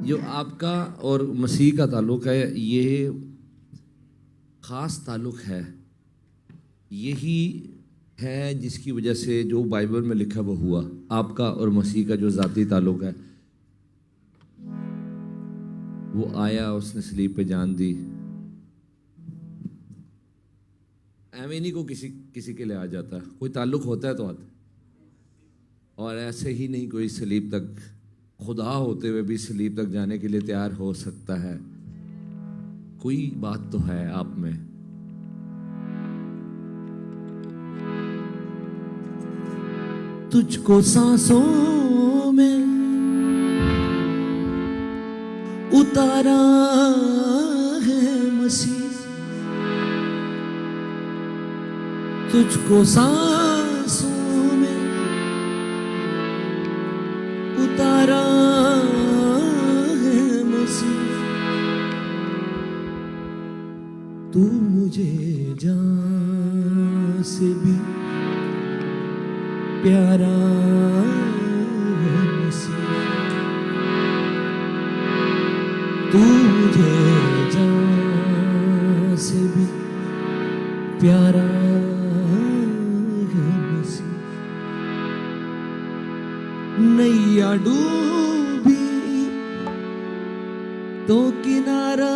जो आपका और मसीह का ताल्लुक़ है, ये ख़ास ताल्लुक़ है। यही है जिसकी वजह से जो बाइबल में लिखा वो हुआ। आपका और मसीह का जो ज़ाती ताल्लुक़ है, वो आया, उसने सलीब पे जान दी। एवं नहीं को किसी के लिए आ जाता, कोई ताल्लुक़ होता है तो आता। और ऐसे ही नहीं कोई सलीब तक, खुदा होते हुए भी सलीब तक जाने के लिए तैयार हो सकता है। कोई बात तो है आप में। तुझको सांसों में उतारा है मसीह, तुझको सांसों में उतारा है मसीह। तू मुझे जान से भी प्यारा है मसीह, तू मुझे जान से भी प्यारा है मसीह। नैया डूबी तो किनारा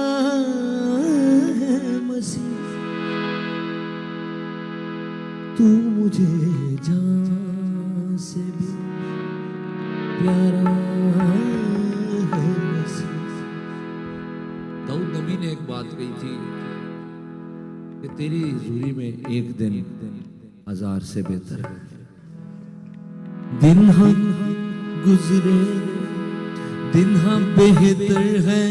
है मसीह, तू मुझे जान से भी प्यारा है मसीह। दाऊद नबी ने एक बात कही थी कि तेरी हुजूरी में एक दिन 1000 से बेहतर है। दिन हम गुजरे, दिन हम बेहतर है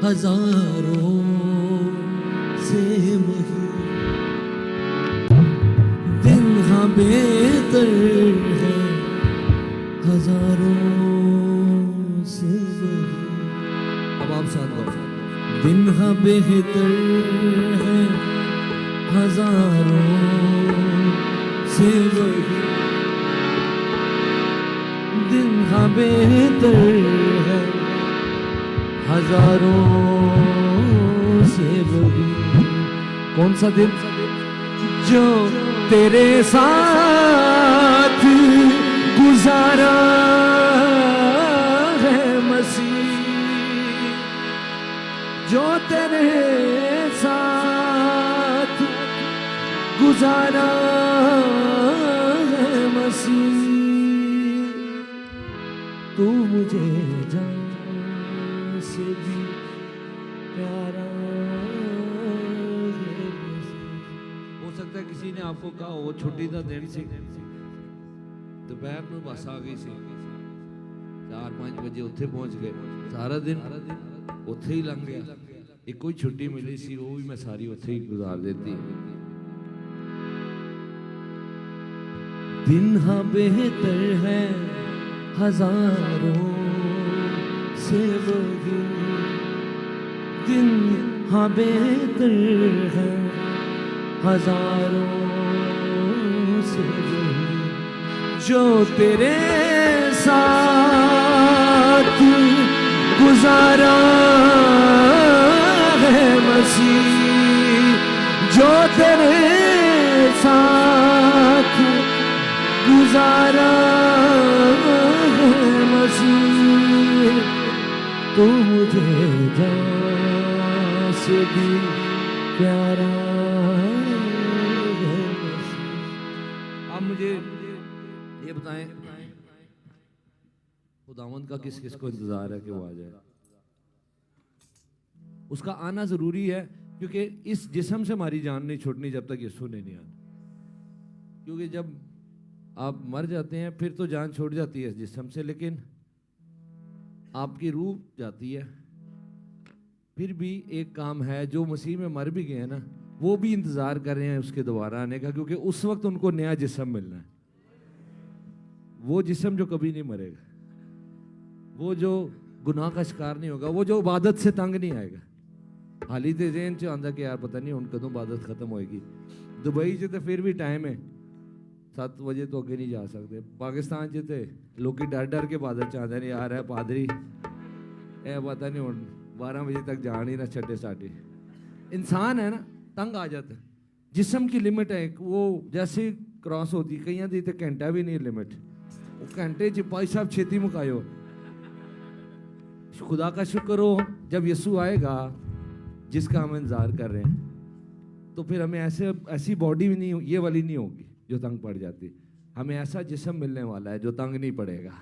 हजारों से मही। दिन हम बेहतर है हजारों से मही। अब आप साथ गाओ। दिन हम बेहतर है हजारों से मही, दिन हाँ बेहतर है हजारों से बड़ी। कौन सा दिन? जो तेरे साथ गुजारा है मसीह, जो तेरे साथ गुजारा है मसीह। तू मुझे जान से भी प्यारा है। हो सकता है किसी ने आपको कहा हो छुट्टी का दिन से दोपहर में बस आ गई सी, 4-5 बजे उत्थे पहुंच गए, सारा दिन उत्थे ही लंघ गया। एक कोई छुट्टी मिली सी, वो भी मैं सारी उत्थे ही गुजार देती। दिन हाँ बेहतर है हजारों से बड़ी, दिन हाँ बेहतर है हजारों से बड़ी। जो तेरे साथ गुजारा है मसीह, जो तेरे साथ गुजारा है मसीह। तू मुझे जान से भी प्यारा है मसीह। आप मुझे ये बताएं, खुदावंद का किस किस को इंतजार है कि वो आ जाए? उसका आना जरूरी है, क्योंकि इस जिस्म से हमारी जान नहीं छूटनी जब तक यीशु ने नहीं आना। क्योंकि जब आप मर जाते हैं फिर तो जान छोड़ जाती है जिस्म से, लेकिन आपकी रूह जाती है। फिर भी एक काम है, जो मसीह में मर भी गए हैं ना, वो भी इंतजार कर रहे हैं उसके दोबारा आने का, क्योंकि उस वक्त उनको नया जिस्म मिलना है। वो जिस्म जो कभी नहीं मरेगा, वो जो गुनाह का शिकार नहीं होगा, वो जो इबादत से तंग नहीं आएगा। हाली तो जेन च आंदा कि यार पता नहीं हुण कदों इबादत खत्म होएगी। दुबई च तो फिर भी टाइम है, 7 बजे तो अगे नहीं जा सकते। पाकिस्तान च तो लोग डर डर के इबादत च आंदे ने, यार है पादरी ए पता नहीं हुण 12 बजे तक जान ही ना छड्डे साडे। इंसान है ना, तंग आ जाता है। जिस्म की लिमिट है एक, वो जैसे क्रॉस होती, कईयां दी ते घंटा भी नहीं लिमिट, वो घंटे च भाई साहब छेती मुकायो। खुदा का शुक्र हो, जब यीशु आएगा जिसका हम इंतजार कर रहे हैं, तो फिर हमें ऐसी बॉडी भी नहीं, ये वाली नहीं होगी जो तंग पड़ जाती। हमें ऐसा जिस्म मिलने वाला है जो तंग नहीं पड़ेगा।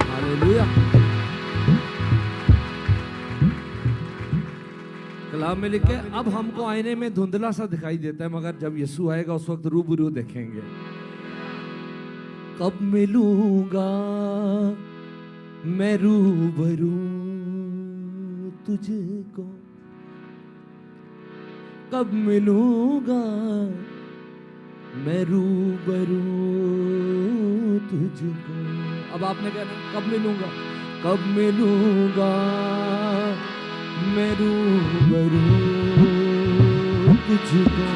हालेलुया। कलाम में लिखे, अब हमको आईने में धुंधला सा दिखाई देता है, मगर जब यीशु आएगा उस वक्त रूबरू देखेंगे। कब मिलूंगा मैं रूबरू तुझको, कब मिलूंगा मैं रूबरू तुझको। अब आपने कहना कब मिलूंगा, कब मिलूंगा मैं रूबरू तुझको,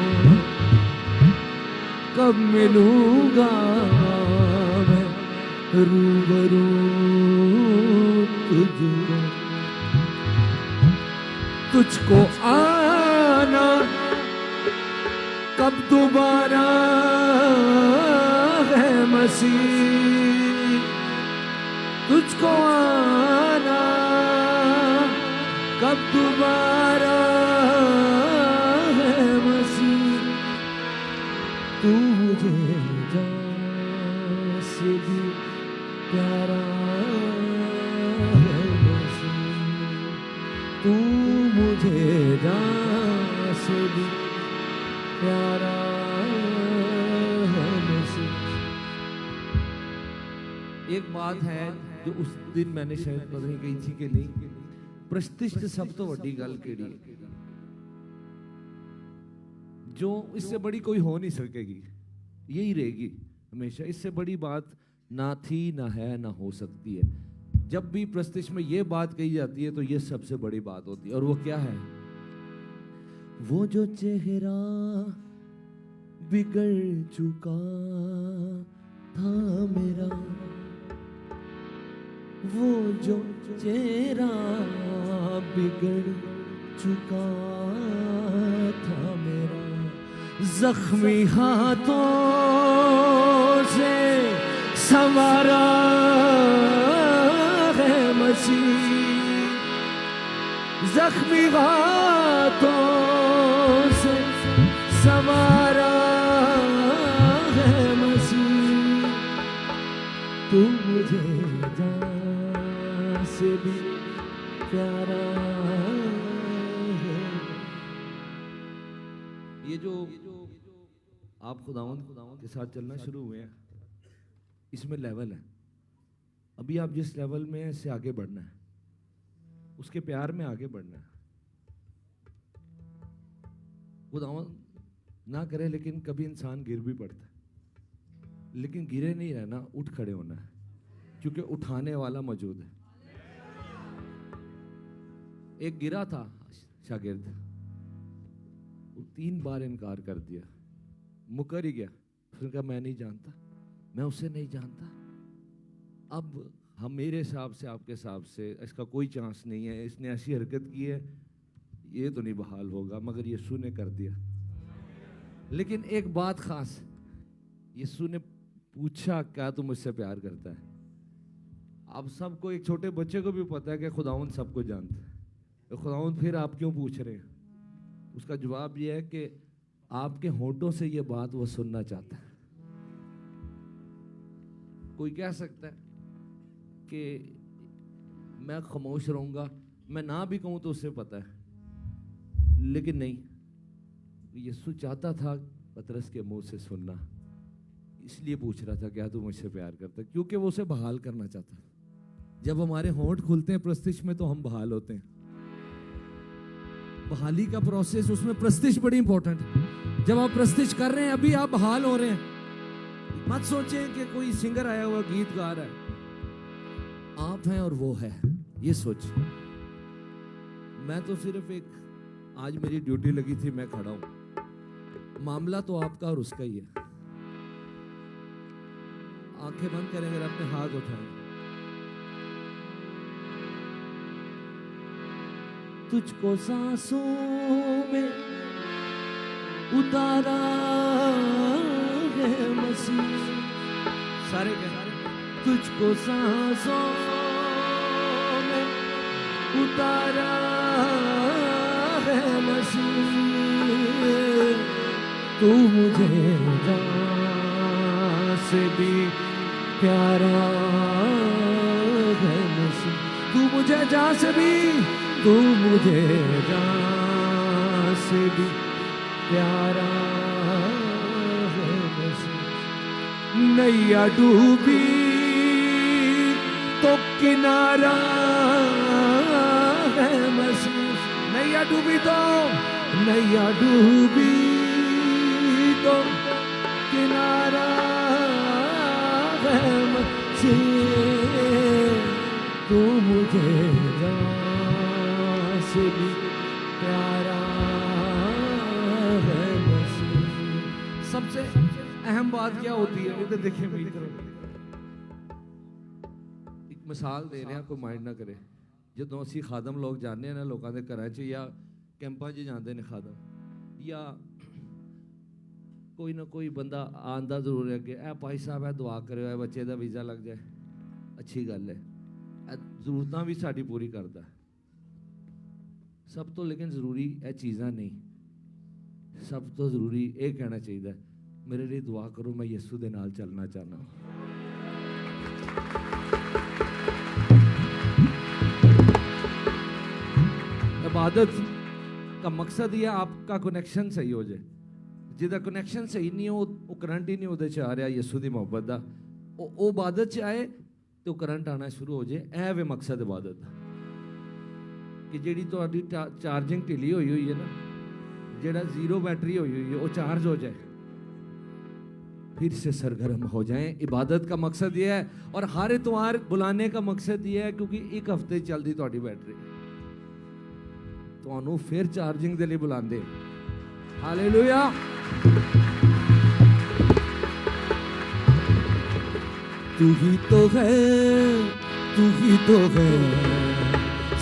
कब मिलूंगा मैं रूबरू तुझको। तुझको आना कब दोबारा है मसीह, तुझको आना कब दोबारा है मसीह। तू मुझे जान से भी प्यारा है मसीह, तू मुझे जान से भी प्यारा है मसीह। एक बात है जो उस दिन मैंने शायद पता नहीं कही थी कि नहीं, प्रतिष्ठा सब तो वड्डी गल केड़ी है, जो इससे बड़ी कोई हो नहीं सकेगी, यही रहेगी हमेशा। इससे बड़ी बात ना थी, ना है, ना हो सकती है। जब भी प्रतिष्ठा में ये बात कही जाती है तो ये सबसे बड़ी बात होती है। और वो क्या है? वो जो चेहरा बिगड़ चुका था मेरा, वो जो चेहरा बिगड़ चुका था मेरा, जख्मी हाथों से संवारा है मसीह, जख्मी हाथों से संवारा है मसीह। तू मुझे जान से भी प्यारा है। ये जो आप खुदावंद के साथ चलना शुरू हुए हैं, इसमें लेवल है। अभी आप जिस लेवल में है इससे आगे बढ़ना है, उसके प्यार में आगे बढ़ना है। खुदावंद ना करे लेकिन कभी इंसान गिर भी पड़ता है, लेकिन गिरे नहीं रहना, उठ खड़े होना है, क्योंकि उठाने वाला मौजूद है। एक गिरा था शागिर्द, 3 बार इनकार कर दिया, मुकर ही गया। फिर कहा मैं नहीं जानता, मैं उसे नहीं जानता। अब हम मेरे हिसाब से, आपके हिसाब से इसका कोई चांस नहीं है, इसने ऐसी हरकत की है, ये तो नहीं बहाल होगा, मगर यीशु ने कर दिया। लेकिन एक बात खास, यीशु ने पूछा क्या तू मुझसे प्यार करता है? अब सबको, एक छोटे बच्चे को भी पता है कि खुदावंद सबको जानता है, तो खुदावंद फिर आप क्यों पूछ रहे हैं? उसका जवाब यह है कि आपके होठों से यह बात वो सुनना चाहता है। कोई कह सकता है कि मैं खामोश रहूंगा, मैं ना भी कहूं तो उसे पता है, लेकिन नहीं, यीशु चाहता था पतरस के मुंह से सुनना, इसलिए पूछ रहा था क्या तू मुझसे प्यार करता है, क्योंकि वो उसे बहाल करना चाहता है। जब हमारे होंठ खुलते हैं प्रस्तिश में तो हम बहाल होते हैं। बहाली का प्रोसेस, उसमें प्रस्तिश बड़ी इंपॉर्टेंट है। जब आप प्रस्तिश कर रहे हैं, अभी आप बहाल हो रहे हैं, मत सोचें कि कोई सिंगर आया हुआ गीत गा रहा है, आप हैं और वो है, ये सोचिए। मैं तो सिर्फ एक, आज मेरी ड्यूटी लगी थी, मैं खड़ा हूं, मामला तो आपका और उसका ही है। आंखें बंद करें, अगर अपने हाथ उठाएं, तुझको सांसों में उतारा है मसीह। सारे तुझको सांसों में उतारा है मसीह। तू मुझे जान से भी प्यारा है मसीह। तू मुझे जान से भी, तू मुझे जान से भी प्यारा है मसीह। नैया डूबी तो किनारा है मसीह। नैया डूबी तो, नैया डूबी तो किनारा है मसीह। तू मुझे जान से भी प्यारा है मसीह। सबसे अहम बात क्या होती है, इधर देखिए मेरी तरफ। एक मिसाल दे रहे हैं, कोई माइंड ना करे। ਜਦੋਂ ਅਸੀਂ ਖਾਦਮ ਲੋਕ ਜਾਂਦੇ ਹਾਂ ਨਾ ਲੋਕਾਂ ਦੇ ਘਰਾਂ 'ਚ ਜਾਂ ਕੈਂਪਾਂ 'ਚ ਜਾਂਦੇ ਨੇ ਖਾਦਮ, ਜਾਂ ਕੋਈ ਨਾ ਕੋਈ ਬੰਦਾ ਆਂਦਾ ਜ਼ਰੂਰ ਹੈ ਕਿ ਇਹ ਭਾਈ ਸਾਹਿਬ ਇਹ ਦੁਆ ਕਰਿਓ ਇਹ ਬੱਚੇ ਦਾ ਵੀਜ਼ਾ ਲੱਗ ਜਾਏ। ਅੱਛੀ ਗੱਲ ਹੈ, ਇਹ ਜ਼ਰੂਰਤਾਂ ਵੀ ਸਾਡੀ ਪੂਰੀ ਕਰਦਾ। ਸਭ ਤੋਂ ਲੇਕਿਨ ਜ਼ਰੂਰੀ ਇਹ ਚੀਜ਼ਾਂ ਨਹੀਂ, ਸਭ ਤੋਂ ਜ਼ਰੂਰੀ ਇਹ ਕਹਿਣਾ ਚਾਹੀਦਾ ਮੇਰੇ ਲਈ ਦੁਆ ਕਰੋ, ਮੈਂ ਯਿਸੂ ਦੇ ਨਾਲ ਚੱਲਣਾ ਚਾਹੁੰਦਾ। इबादत का मकसद यह आपका कनैक्शन सही हो जाए। जिदा कनैक्शन सही नहीं हो, वो करंट ही नहीं उहदे च आ रहा यीशु दी मोहब्बत दा, वो इबादत च आए तो करंट आना शुरू हो जाए। ऐ वे मकसद इबादत दा कि जिहड़ी तुहाडी चार्जिंग ढिली हुई है ना, जिहड़ा जीरो बैटरी हुई है वो चार्ज हो जाए, फिर से सरगर्म हो जाएं। इबादत का मकसद यह है। और हर इतवार बुलाने का मकसद यह है क्योंकि एक हफ्ते चलती तुहाडी बैटरी, ਤੁਹਾਨੂੰ ਫਿਰ ਚਾਰजिंग ਦੇ ਲਈ ਬੁਲਾਉਂਦੇ। ਹਾਲੇਲੂਇਆ। तू ही तो है, तू ही तो है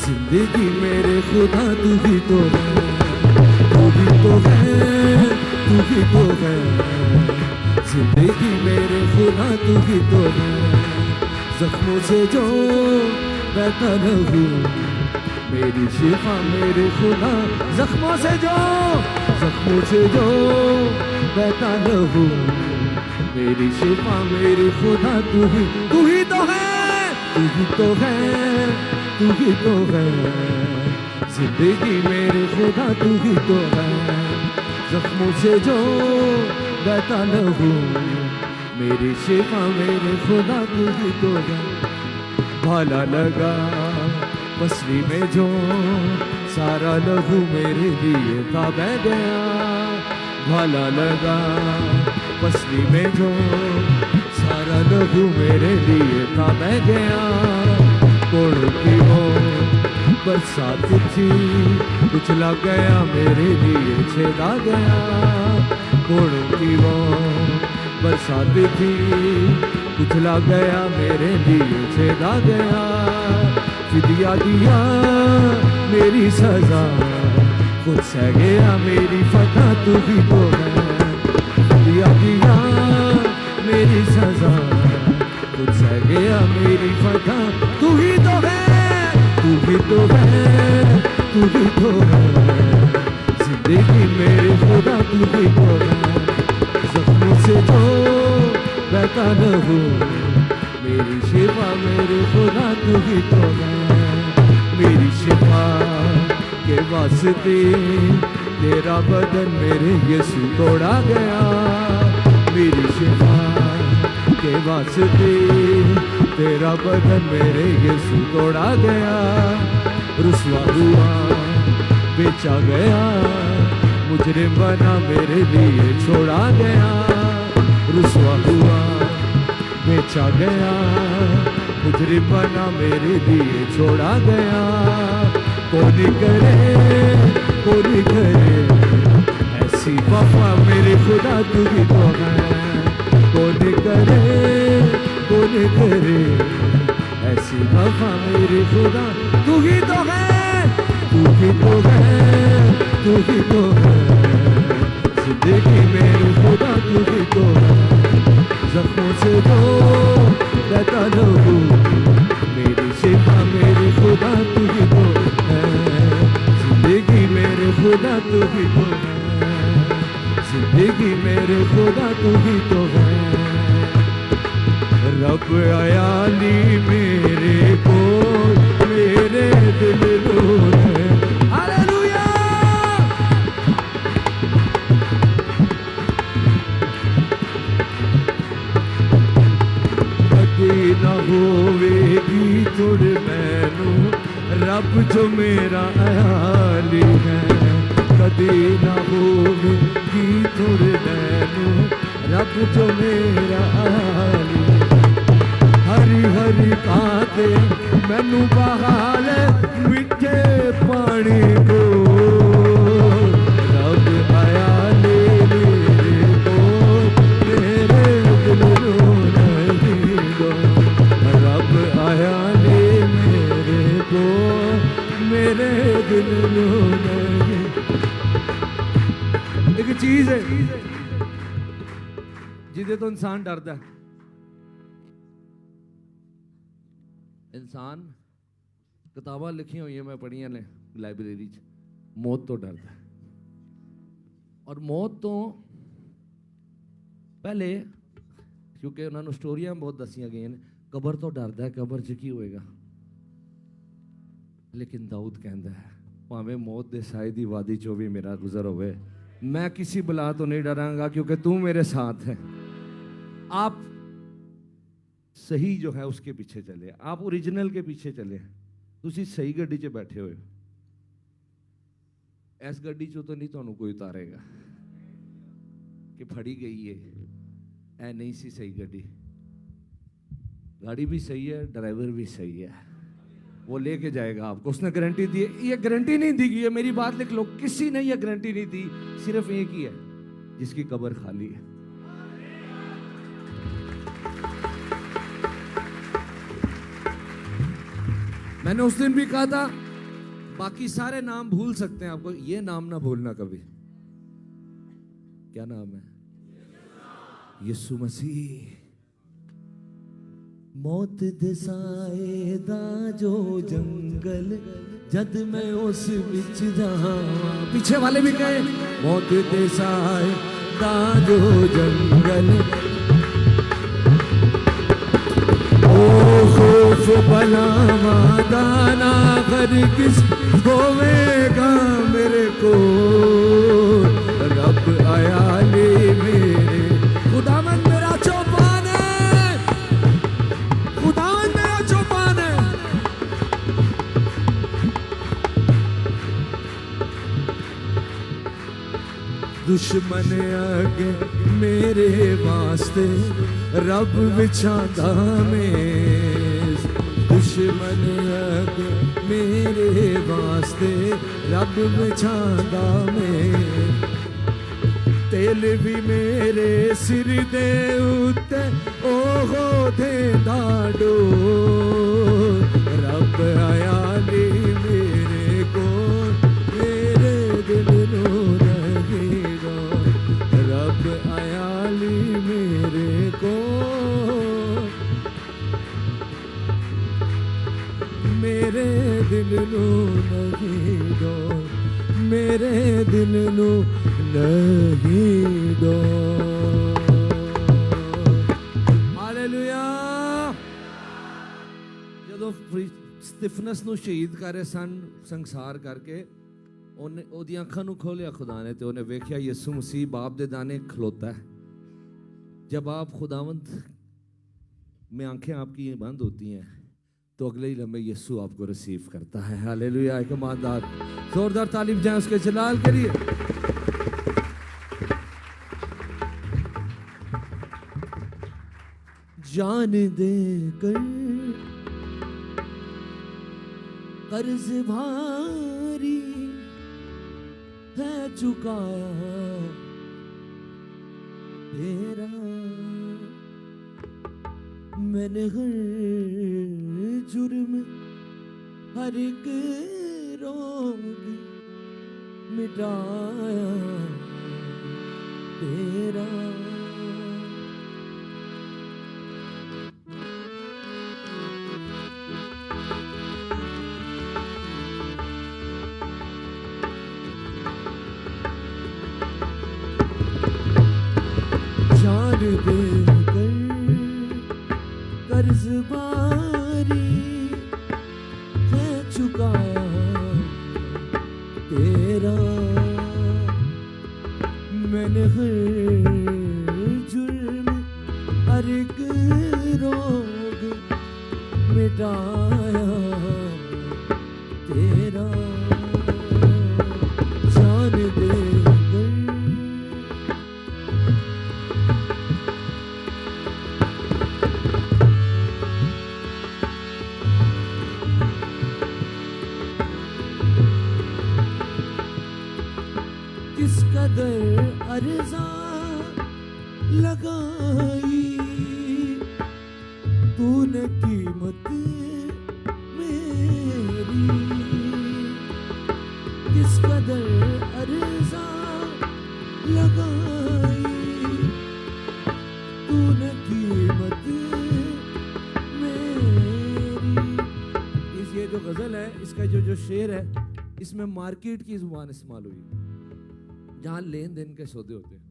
जिंदगी मेरे खुदा, तू ही तो है, तू ही तो है, तू ही तो है जिंदगी मेरे खुदा, तू ही तो है। जख्मों से जो बहता रहूं मेरी शिफा मेरे खुदा, जख्मों से जो बहता रहूं मेरी शिफा मेरे खुदा, तू ही तो है, तू ही तो है, तू ही तो है जिंदगी मेरे खुदा, तू ही तो है। जख्मों से जो बहता रहूं मेरी शिफा मेरे खुदा, तू ही तो है। भाला लगा पसली में जो सारा लहू मेरे लिए था बह गया। भाला लगा पसली में जो सारा लहू मेरे लिए था बह गया। कोड़ों की वो बरसात थी कुचला गया मेरे लिए छेदा गया। कोड़ों की वो बरसात थी कुचला गया मेरे लिए छेदा गया। फिदिया दिया मेरी सजा, खुद सह गया मेरी फता, तू ही तो है। फिदिया दिया मेरी सजा, खुद सह गया मेरी फता, तू ही तो है, तू ही तो है, तू ही तो है जिंदगी मेरे खुदा, तू ही तो है। जख्मों से जो बहता रहूं मेरी शिफा मेरे खुदा, तू ही तो है। मेरी शिफा के वास्ते तेरा बदन मेरे यीशु तोड़ा गया। मेरी शिफा के वास्ते तेरा बदन मेरे यीशु तोड़ा गया। रुसवा हुआ बेचा गया, मुजरिम बना मेरे लिए छोड़ा गया। रुसवा हुआ बेचा गया, मुजरिम बना मेरे लिए छोड़ा गया। कोई करे ऐसी वफा मेरे खुदा, तू ही तो है। कोई करे ऐसी वफा मेरे खुदा, तू ही तो है, तू ही तो है, तू ही तो है जिंदगी मेरे खुदा, तू ही तो है। जख्मों से जो रहता रहूं, मेरी शिफा मेरे खुदा, तू ही तो है जिंदगी मेरे खुदा, तू ही तो है जिंदगी मेरे खुदा, तू ही तो है। रब आयाली मेरे को, मेरे दिल नूर है। हालेलुया। कदी ना होवेगी तुड़ मैनू, रब जो मेरा आयाली है। कदी ना होवेगी तुड़ मैनू, रब जो मेरा आयाली है। हरी हरी काते मैनू बहाले मिठे पानी को, रब आया ले मेरे को, मेरे दिल रो नहीं दो। रब आया ले मेरे को, मेरे दिल रो नहीं। एक चीज है जिदे तो इंसान डरता है। इंसान किताबां लिखी हुई है, मैं पढ़िया ने लाइब्रेरी च, मौत तो डरता है। और मौत तो पहले क्योंकि उन्होंने स्टोरियां बहुत दसिया गई ने, कबर तो डरता है, कबर च की होएगा। लेकिन दाऊद कहता है भावें मौत दे साए दी वादी चो भी मेरा गुजर होवे, मैं किसी बला तो नहीं डरांगा क्योंकि तू मेरे साथ है। आप सही जो है उसके पीछे चले, आप ओरिजिनल के पीछे चले, तुसी सही गड्डी च बैठे हुए। इस गड्डी चो तो नहीं तुहानू कोई उतारेगा कि फड़ी गई है, ऐ नहीं सी सही गड्डी। गाड़ी भी सही है, ड्राइवर भी सही है, वो लेके जाएगा आपको, उसने गारंटी दी है। ये गारंटी नहीं दी गई है, मेरी बात लिख लो, किसी ने ये गारंटी नहीं दी, सिर्फ एक ही है जिसकी कब्र खाली है। मैंने उस दिन भी कहा था बाकी सारे नाम भूल सकते हैं, आपको ये नाम ना भूलना कभी। क्या नाम है? यीशु मसीह। मौत दे साए दा जो जंगल, जद मैं उस विच जावां। पीछे वाले भी कहे मौत दे साए दा जो जंगल, खौफ बलावा दाना हरगिज़ होवेगा मेरे को। रब आया ले मेरे, खुदावंद मेरा चौपान है, खुदावंद मेरा चौपान है। दुश्मन आगे मेरे वास्ते रब बिछांदा मेज। दुश्मन आगे मेरे वास्ते रब बिछांदा मेज। तेल भी मेरे सिर दे उत्ते ओहो देंदा डोर। रब आया नी मेरे को, मेरे दिल नू नहीं डोर। रब आया नी मेरे को, मेरे दिल नू नहीं डोर। मेरे दिल नू नहीं डोर। हालेलुया। ਜਦੋਂ ਸਟਿਫਨਸ ਨੂੰ ਸ਼ਹੀਦ ਕਰ ਰਹੇ ਸਨ ਸੰਸਾਰ ਕਰਕੇ, ਉਹਨੇ ਉਹਦੀਆਂ ਅੱਖਾਂ ਨੂੰ ਖੋਲਿਆ खुदा ने, तो ਉਹਨੇ ਵੇਖਿਆ ਯਿਸੂ ਮਸੀਹ बाप ਦੇ दाने खलोता है। जब आप खुदावंद में आंखें आपकी बंद होती हैं तो अगले ही लम्हे यीशु आपको रिसीव करता है। हालेलुया। एक ईमानदार जोरदार तालीम जाए उसके जलाल के लिए। जान दे कर कर्ज भारी है चुकाया तेरा। मैंने हर जुर्म हर एक रोग मिटाया तेरा। जान देकर कर्ज बारी है चुकाया तेरा। मैंने हर जुर्म हर एक रोग मिटाया तेरा। जान देकर किस कदर अर्ज़ा लगाई तूने कीमत मेरी। किस कदर अर्ज़ा लगाई तूने कीमत मेरी। ये जो गज़ल है, इसका जो शेर है, इसमें मार्केट की ज़ुबान इस्तेमाल हुई, जहाँ लेन देन के सौदे होते हैं।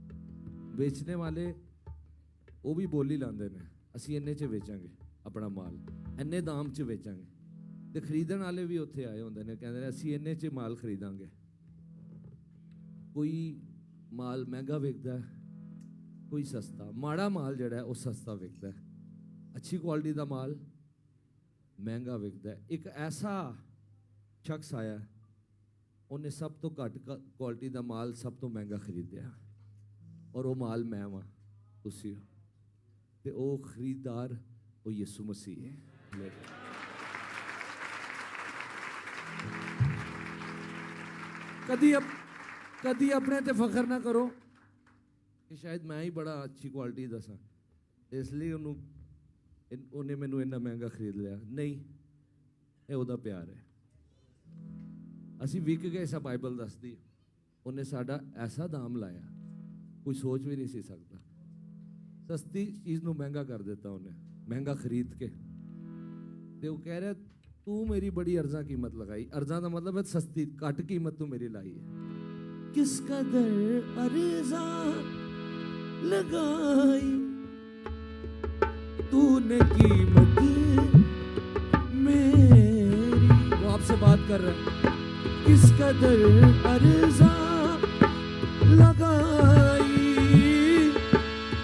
बेचने वाले वो भी बोली लाते हैं, असी इन्ने च बेचांगे अपना माल, इन्ने दाम च बेचांगे। तो खरीदण वाले भी उत्थे आए होंदे ने, कहंदे ने असी इन्ने च माल खरीदांगे। कोई माल महंगा विकदा है, कोई सस्ता। माड़ा माल जिहड़ा है वो सस्ता विकदा है, अच्छी क्वालिटी का माल महंगा विकदा है। एक ऐसा शख्स आया, उन्हें सब तो घट क्वालिटी का माल सब तो महंगा खरीदिया, और वो माल मैं वां, तुसीं हो, ते वो खरीदार वो यीशु मसीह है। कदी अपने ते फखर ना करो कि शायद मैं ही बड़ा अच्छी क्वालिटी दसा, इसलिए उन्हें मैनू इन्ना महंगा खरीद लिया। नहीं, ये उहदा प्यार है। असी विक गए, ऐसा बाइबल दसदी। उन्हें साडा ऐसा दाम लाया, कोई सोच भी नहीं सी सकता। सस्ती चीज़ नू महंगा कर देता उन्हें, महंगा खरीद के। ते वो कह रहा, तू मेरी बड़ी अर्जा कीमत लगाई। अर्जा का मतलब है सस्ती, घट कीमत तू मेरी लाई है। किस कदर अर्जा लगाई तूने कीमत मेरी। वो आपसे बात कर रहा है। किस कदर अर्ज़ा लगाई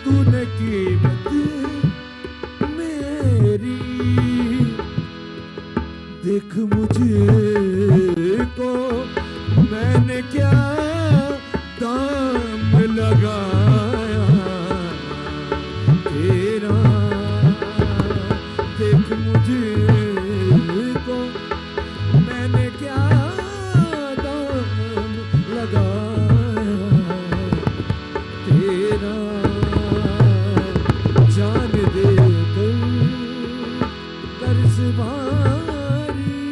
तूने कीमत मेरी। देख मुझे को मैंने क्या दाम लगाया तेरा। देख मुझे को मैंने क्या तेरा। जान दे कर्ज भारी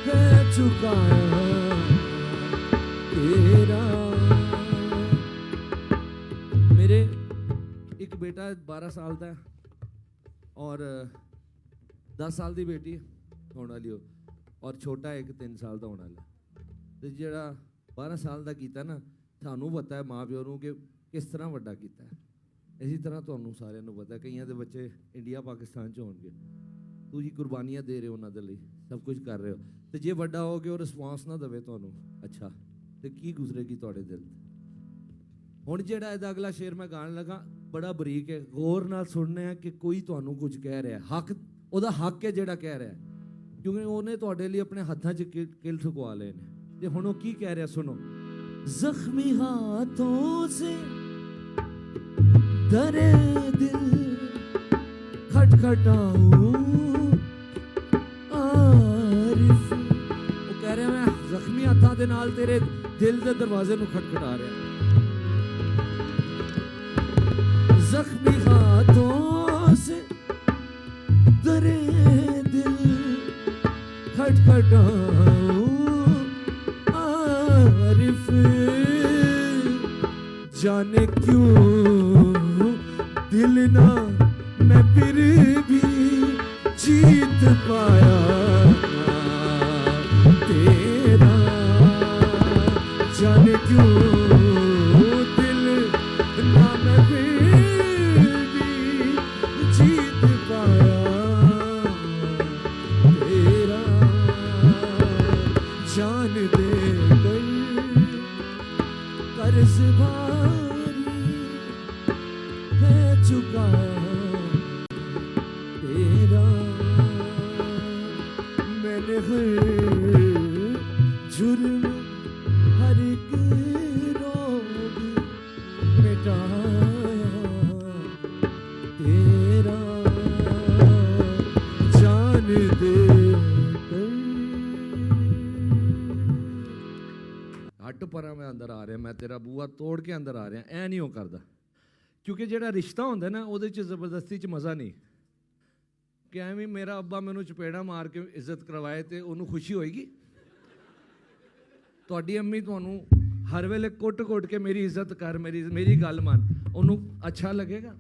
है चुकाया तेरा। मेरे एक बेटा 12 साल का और 10 साल की बेटी होने वाली हो, और छोटा एक 3 साल का होने वाला। तो जिहड़ा 12 साल का किया ना, सानू पता है माँ प्यो नूं कि किस तरह वड्डा किया है। इसी तरह तुहानू सारिਆਂ ਨੂੰ पता है, कईयां दे बच्चे इंडिया पाकिस्तान च होणगे, तुसीं कुर्बानियां दे रहे हो उन्हां दे लई, सब कुछ कर रहे हो। तो जे वड्डा हो गया और रिस्पॉन्स ना देवे तुहानू, अच्छा तो की गुजरेगी तुहाडे दिल ते। हुण जिहड़ा इहदा अगला शेर मैं गाण लगा, बड़ा बरीक है, गौर नाल सुनना है कि कोई तुहानू कुछ कह रहा है, हक उहदा हक है जिहड़ा कह रहा है, क्योंकि उन्हें तुहाडे लई अपने हत्थां 'च किल ठुकवा लए ने। ते हुण ओह की कह रहा, सुनो। जख्मी हाथों से दरे दिल खटखटाऊं आरिफ। वो कह रहे मैं जख्मी हाथों दे नाल तेरे दिल दे दरवाजे नूं खटखटा रहा। जख्मी हाथों से दरे दिल खटखटाऊं जाने क्यों दिल ना मैं फिर भी जीत पाया तेरा, जाने क्यों दिल ना मैं फिर भी जीत पाया तेरा, जान दे कर्ज भारी है चुकाया तेरा, मैंने हर जुर्म हर एक रोग मिटाया तेरा, जान दे हट परा मैं अंदर आ रहा, मैं तेरा बूआ तोड़ के अंदर आ रहा, ऐ नहीं हो करदा, क्योंकि जेड़ा रिश्ता होंदा ना उहदे च जबरदस्ती च मज़ा नहीं कि एवं मेरा अब्बा मैनू चपेड़ा मार के इज्जत करवाए तो उन्होंने खुशी होएगी। तुहाडी अम्मी तुहानू हर वेले कुट कुट के मेरी इज्जत कर, मेरी गल मान, उन्होंने अच्छा लगेगा?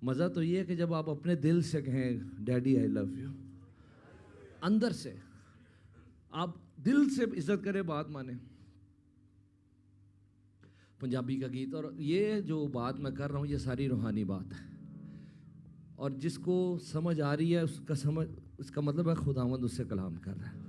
मज़ा तो ये है कि जब आप अपने दिल से कहें डैडी आई लव यू, अंदर से आप दिल से इज्जत करें, बात माने। पंजाबी का गीत, और ये जो बात मैं कर रहा हूँ ये सारी रूहानी बात है, और जिसको समझ आ रही है उसका मतलब है खुदावंद उससे कलाम कर रहा है।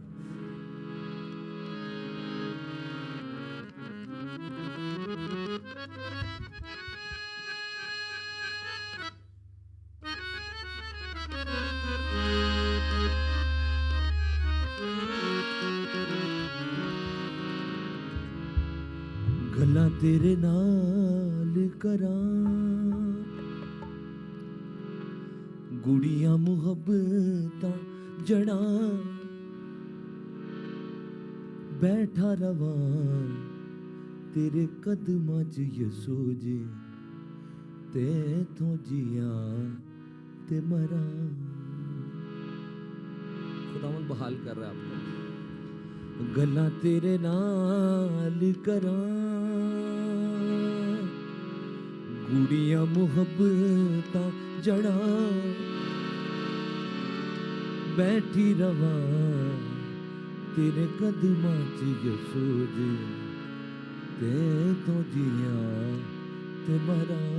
गल्लां तेरे नाल करां, गुड़ियां मुहब्बतां जड़ा, बैठा रवां तेरे कदमां च यसू जी, तेथों जियां ते मरां। खुदावंद बहाल कर रहा है आपको। गल्लां तेरे नाल करां, गुड़ियां मुहब्बतां जड़ा, बैठी रवां तेरे कदमां च यसू जी, तेथों जियां ते मरां।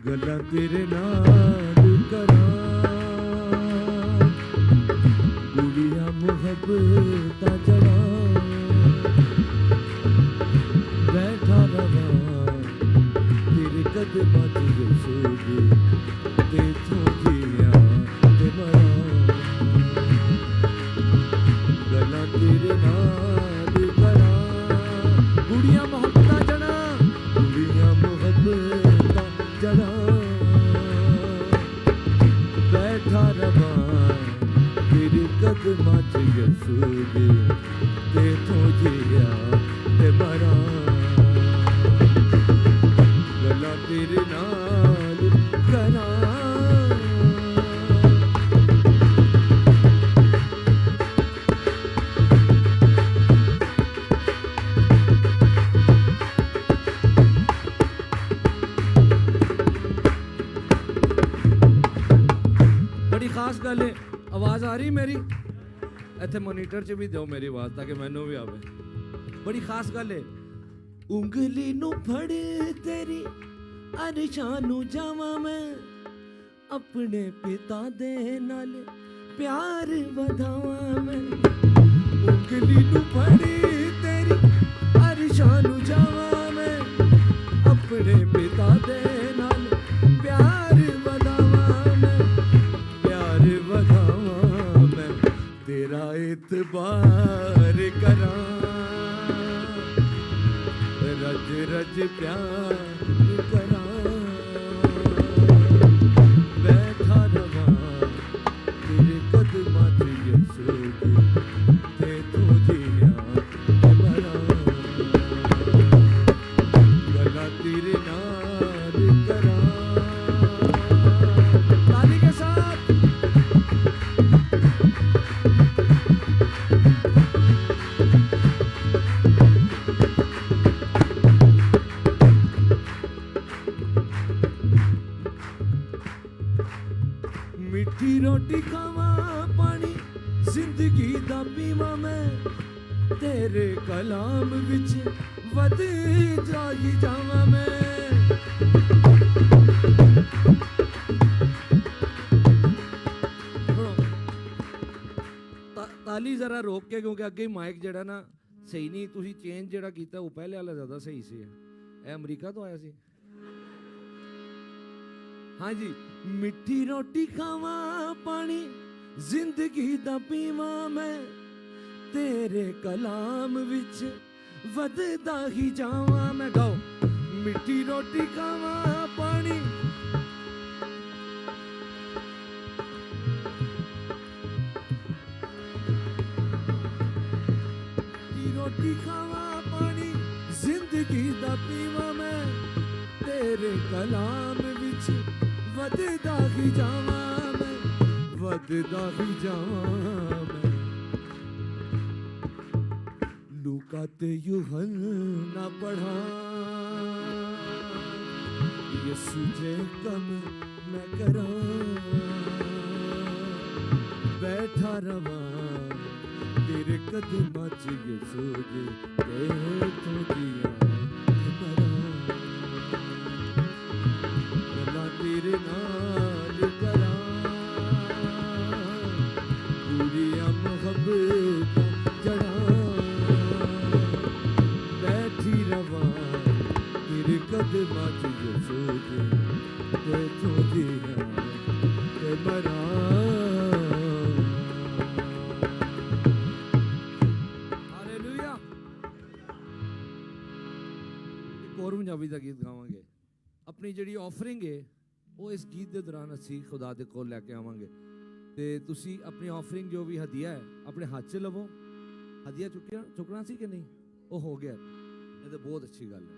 गल्लां तेरे नाल करां, गुड़ियां मुहब्बतां जड़ा, बैठा रवां तेरे कदमां च यसू जी, तेथों जियां ते मरां। गल्लां तेरे नाल करां, गुड़ियां मुहब्बतां जड़ा, गुड़ियां मुहब्बतां जड़ा, बैठा रवां तेरे कदमां च यसू जी, तेथों जिया ते मरां। गल्लां तेरे नाल करां, बड़ी खास गल है। आवाज़ आ रही मेरी? इत्थे मोनीटर च भी दो मेरी आवाज़ ताकि मैनू भी आवे। बड़ी खास गल है। उंगली नू फड़ तेरी अरशां नू जावां मैं, अपने पिता दे नाल प्यार वधावां मैं। उंगली नू फड़ तेरी अरशां नू जावां मैं, अपने पिता दे नाल प्यार वधावां मैं, प्यार वधावां मैं, तेरा इतबार करां, रज रज प्यार करां। यसू ते तू जिया मरा गला तेरे नाल करा ताली के साथ मिठी रोटी खावा पानी जिंदगी दा पीवा मैं तेरे कलाम विच वध जाई जावा मैं ताली जरा रोक के क्योंकि अगे माइक जड़ा ना सही नहीं तुसी चेंज जड़ा कीता वो पहले वाला ज्यादा सही सी है अमरीका तो आया सी हाँ जी मिठी रोटी खावा पानी जिंदगी दा पीवा मैं तेरे कलाम विच वधदा ही जावा मैं गाओ मिठी रोटी खावा पानी रोटी खावा पानी जिंदगी दा पीवा मैं तेरे कलाम विच वधदा ही जावा मैं वधदा ही जावा मैं लूका ते यूहन्ना पढ़ा यसू जे कम मैं करा बैठा रवा तेरे कदमां च यसू जे तो दिया तेरे नाल करा पूरिया मोहब्बत जड़ा बैठी रवा तेरे कदमां च यसू जे तो दिया ते मरा हालेलुया एक और पंजाबी दा गीत गावांगे अपनी जिहड़ी ऑफरिंग है वो इस गीत के दौरान असी खुदा दे कोल लैके आवांगे ते तुसी अपनी ऑफरिंग जो भी हदिया है अपने हाथ च लवो हदिया चुकना सी कि नहीं वो हो गया ये तो बहुत अच्छी गल है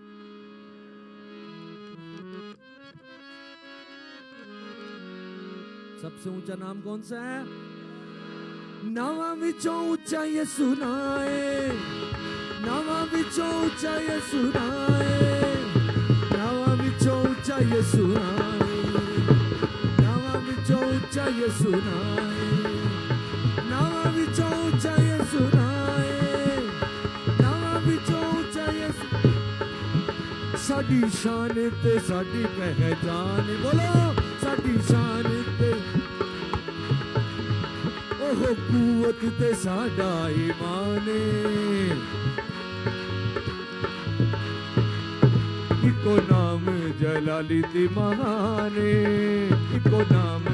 सबसे ऊंचा नाम कौन सा है नावा विचों ऊंचा ये सुनाए नावा विचों ऊंचा ये सुनाए नावा विचों ऊंचा ये सुनाए ऊंचा ये सुनाए नावा विचों ऊंचा ये सुनाए नावा विचों ऊंचा ये साडी शान ते साडी पहचान बोलो साडी शान ते ओह कुवत ते साडा ईमान इको नाम जलाली दी महाने इको नाम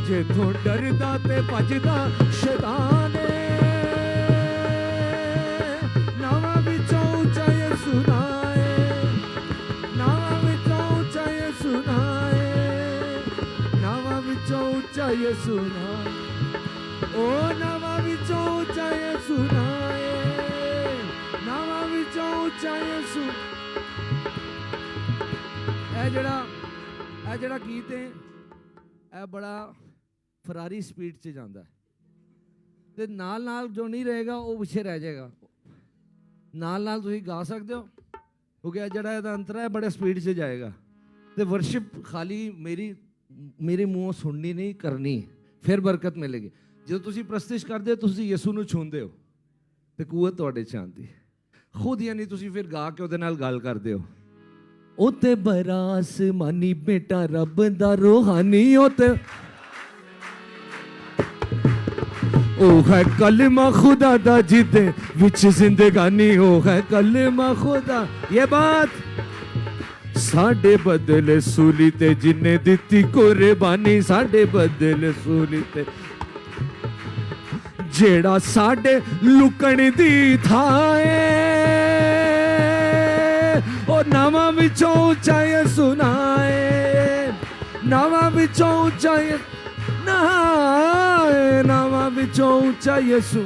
जेथों डरदा ते भजदा शैतान नावा विचों ऊंचा ये सुनाए नावा विचों ऊंचा ये सुनाए नावा विचों ऊंचा ये सुनाए ओ नावा विचों ऊंचा ये सुनाए नावा विचों ऊंचा ये सुन ए जड़ा गीत है ए बड़ा फरारी स्पीड से जाता है ते नाल नाल जो नहीं रहेगा वो पिछे रह जाएगा नाल नाल तुसीं गा सकते हो क्योंकि जड़ा इहदा अंतरा है बड़े स्पीड से जाएगा ते वर्शिप खाली मेरे मुँहों सुननी नहीं करनी फिर बरकत मिलेगी जो तुसीं प्रस्तिश करदे हो तुसीं यसू नूं छूंदे हो ते कुवत तुहाडे च आंदी खुद यानी तुसीं फिर गा के उहदे नाल गल करदे हो ओते बरास मानी बेटा रब दा रूहानी ओते ओ है कलमा खुदा दा जिदे विच जिंदगानी ओ है कलमा खुदा ये बात साडे बदले सूली ते जिन्ने दित्ती कुर्बानी साडे बदले सूली ते जेड़ा साडे लुकण दी थाए ओ नावा विचों ऊंचा ये सुनाए नावा विचों ऊंचा ये नाए नामा विचों ऊंचा यसु,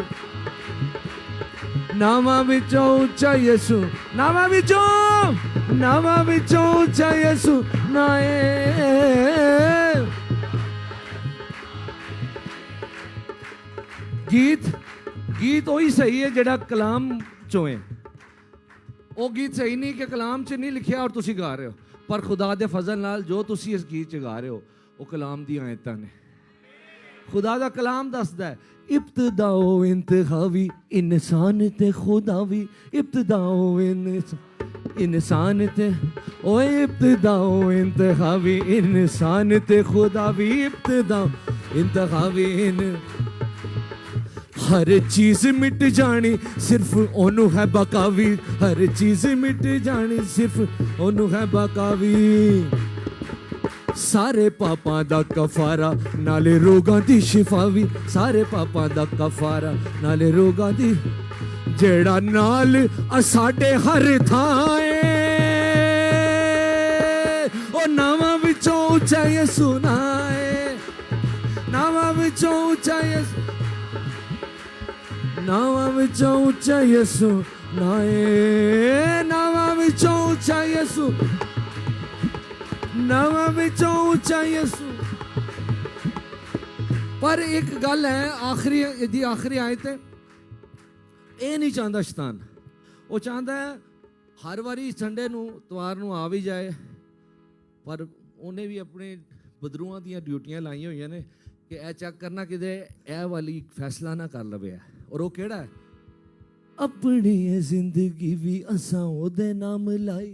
नामा विचों ऊंचा यसु, नामा विचों ऊंचा यसु नाए। गीत वही सही है जेड़ा कलाम चो है। वो गीत सही नहीं कि कलाम च नहीं लिखिया और तुसी गा रहे हो, पर खुदा दे फजल नाल जो तुसी इस गीत च गा रहे हो वो कलाम दी आयतां ने। खुदा दा कलाम दसदा है इब्तिदाओ इंतहावी इंसान ते खुदावी, इब्तिदाओ इंसान ते ओए इब्तिदाओ इंतहावी इंसान ते खुदावी, इब्तिदाओ इंतहावी हर चीज मिट जानी सिर्फ ओनू है बकावी, हर चीज मिट जानी सिर्फ ओनू है बकावी। सारे पापां दा कफारा नाले रोगां दी शिफा वी, सारे पापां दा कफारा नाले रोगां दी, जेड़ा नाल साडे हर थाए ओ नावां विचों ऊंचा यसू नाए, नावां विचों ऊंचा यसू, नावां विचों ऊंचा यसू नाए, नावां विचों ऊंचा यसू, नावां विचों ऊंचा यसू। पर एक गल है आखिरी दी आखिरी आयत है, ये नहीं चाहता शैतान, वो चाहता है हर वारी संडे नू इतवार नू आ भी जाए, पर उन्हें भी अपने बदरूआं दी ड्यूटियां लाई हुई ने कि ए चेक करना कि ए वाली फैसला ना कर लवे। और वो केड़ा है, अपनी जिंदगी भी असां ओदे नाम लाई,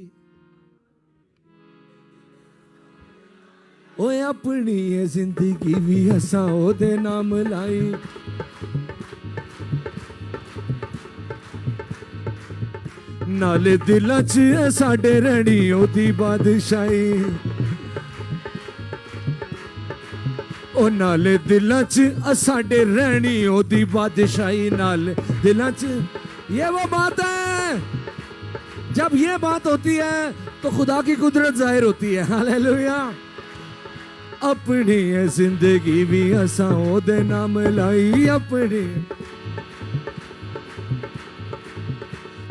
ओए अपनी जिंदगी भी असां ओदे नाम लाई। नाले दिलां च साडे रहनी ओदी बादशाही, ओ नाले दिलां च साडे रहनी ओदी बादशाही, नाले दिलां च। ये वो बात है, जब ये बात होती है तो खुदा की कुदरत जाहिर होती है। हालेलुया। अपनी जिंदगी भी असां ओदे नाम लाई, अपनी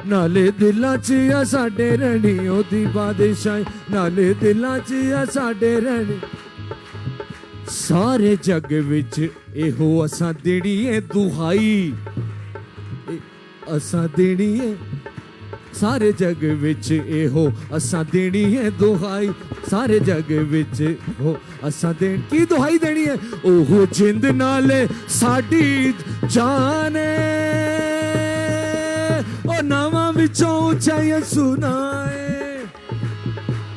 नाले दिलां च साडे रहनी ओदी बादशाही, नाले दिलां च साडे रहनी। सारे जग विच एहो असां देनी है दुहाई, असां देनी है सारे जग विच एहो असां देनी है दुहाई, सारे जग विच हो असां देन की दुहाई देनी है, ओहो जिंद नाले साडी जाने, ओ नावां विचों ऊंचा यसू नाए।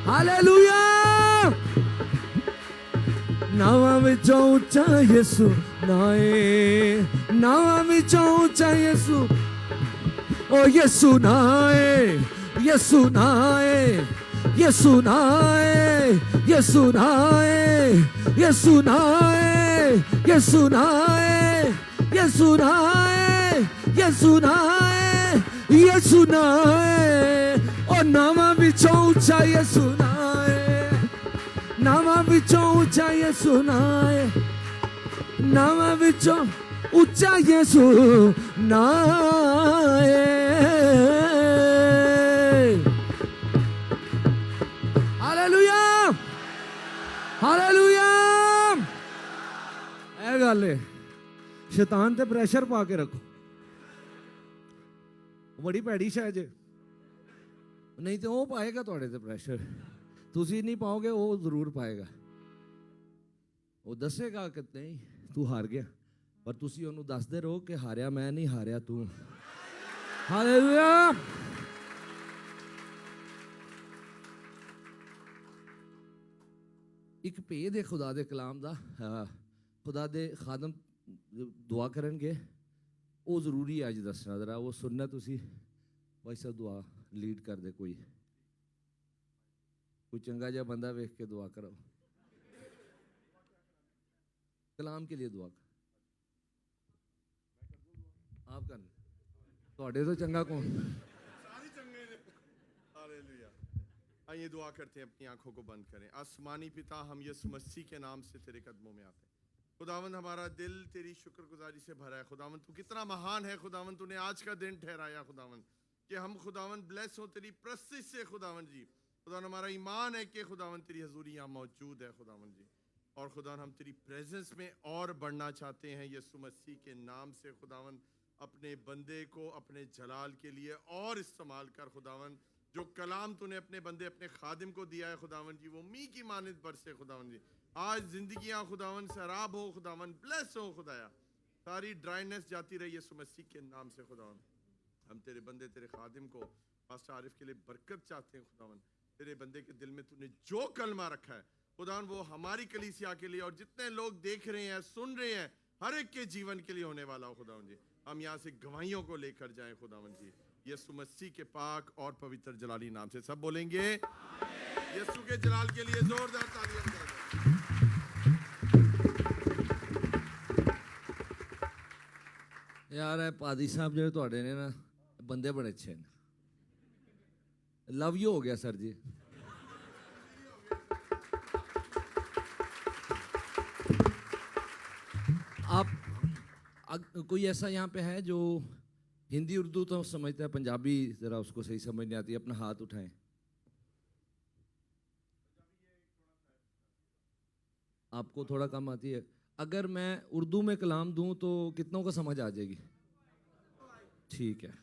हालेलुया। नावां विचों ऊंचा यसू नाए, नावां विचों ऊंचा यसू, ओ यसू नाए, यसू नाए, यसू नाए, यसू नाए, यसू नाए, यसू नाए, यसू नाए, यसू नाए, यसू नाए, ओ नावां विचों ऊंचा यसू नाए, नावां विचों ऊंचा यसू नाए, नावां विचों ऊंचा यसू नाए। Hallelujah, hallelujah. ए गल है, शैतान ते प्रेशर पा के रखो, बड़ी भैड़ी शायद है, नहीं तो वो पाएगा थोड़े ते प्रेशर, तुसी नहीं पाओगे वो जरूर पाएगा। वो दसेगा कि नहीं तू हार गया, पर तुसी ओनू दसदे रहो कि हारिया मैं नहीं, हारिया तू। हालेलुया। एक भेद है खुदा दे कलाम दा, खुदा दे खादम दुआ करनगे, वो जरूरी है अज दसना, जरा वो सुनना तुसी। वैसा दुआ लीड कर दे कोई चंगा जा बंदा वेख के दुआ करो, कलाम के लिए दुआ कर। आप कर थोड़े तो चंगा कौन, सारी चंगे ने। हालेलुया। आइए दुआ करते हैं, अपनी आंखों को बंद करें। आसमानी पिता, हम यीशु मसीह के नाम से तेरे कदमों में आते हैं। खुदावंद हमारा दिल तेरी शुक्रगुजारी से भरा है। खुदावंद तू कितना महान है। खुदावंद तूने आज का दिन ठहराया खुदावंद कि हम खुदावंद ब्लेस हो तेरी प्रस्तिश से खुदावंद जी। खुदावंद हमारा ईमान है कि खुदावंद तेरी हजूरी यहाँ मौजूद है खुदावंद जी। और खुदावंद हम तेरी प्रेजेंस में और बढ़ना चाहते हैं यीशु मसीह के नाम से। खुदावंद अपने बंदे को अपने जलाल के लिए और इस्तेमाल कर खुदावंद। जो कलाम तूने अपने बंदे अपने खादिम को दिया है खुदावंद जी, वो मी की मानित बरसे खुदावंद जी। आज जिंदगियां खुदावंद सराब हो खुदावंद, ब्लेस हो खुदाया। सारी ड्राइनेस जाती रही यीशु मसीह के नाम से खुदावंद। हम तेरे बंदे तेरे खादिम को पास्टर आरिफ के लिए बरकत चाहते हैं खुदावंद। तेरे बंदे के दिल में तूने जो कलमा रखा है खुदावंद, वो हमारी कलीसिया के लिए और जितने लोग देख रहे हैं सुन रहे हैं हर एक के जीवन के लिए होने वाला हो खुदावंद जी। हम यहाँ से गवाहियों को लेकर जाएं खुदावंद जी, यीशु मसीह के पाक और पवित्र जलाली नाम से। सब बोलेंगे यीशु के जलाल के लिए जोरदार तालियां करें। यार है पादी साहब जो ਤੁਹਾਡੇ ਨੇ ਨਾ ਬੰਦੇ ਬੜੇ ਅੱਛੇ ਨੇ। लव यू हो गया सर जी। आप कोई ऐसा यहाँ पे है जो हिंदी उर्दू तो समझता है, पंजाबी ज़रा उसको सही समझ नहीं आती, अपना हाथ उठाएं। आपको थोड़ा कम आती है। अगर मैं उर्दू में कलाम दूं तो कितनों को समझ आ जाएगी? ठीक है,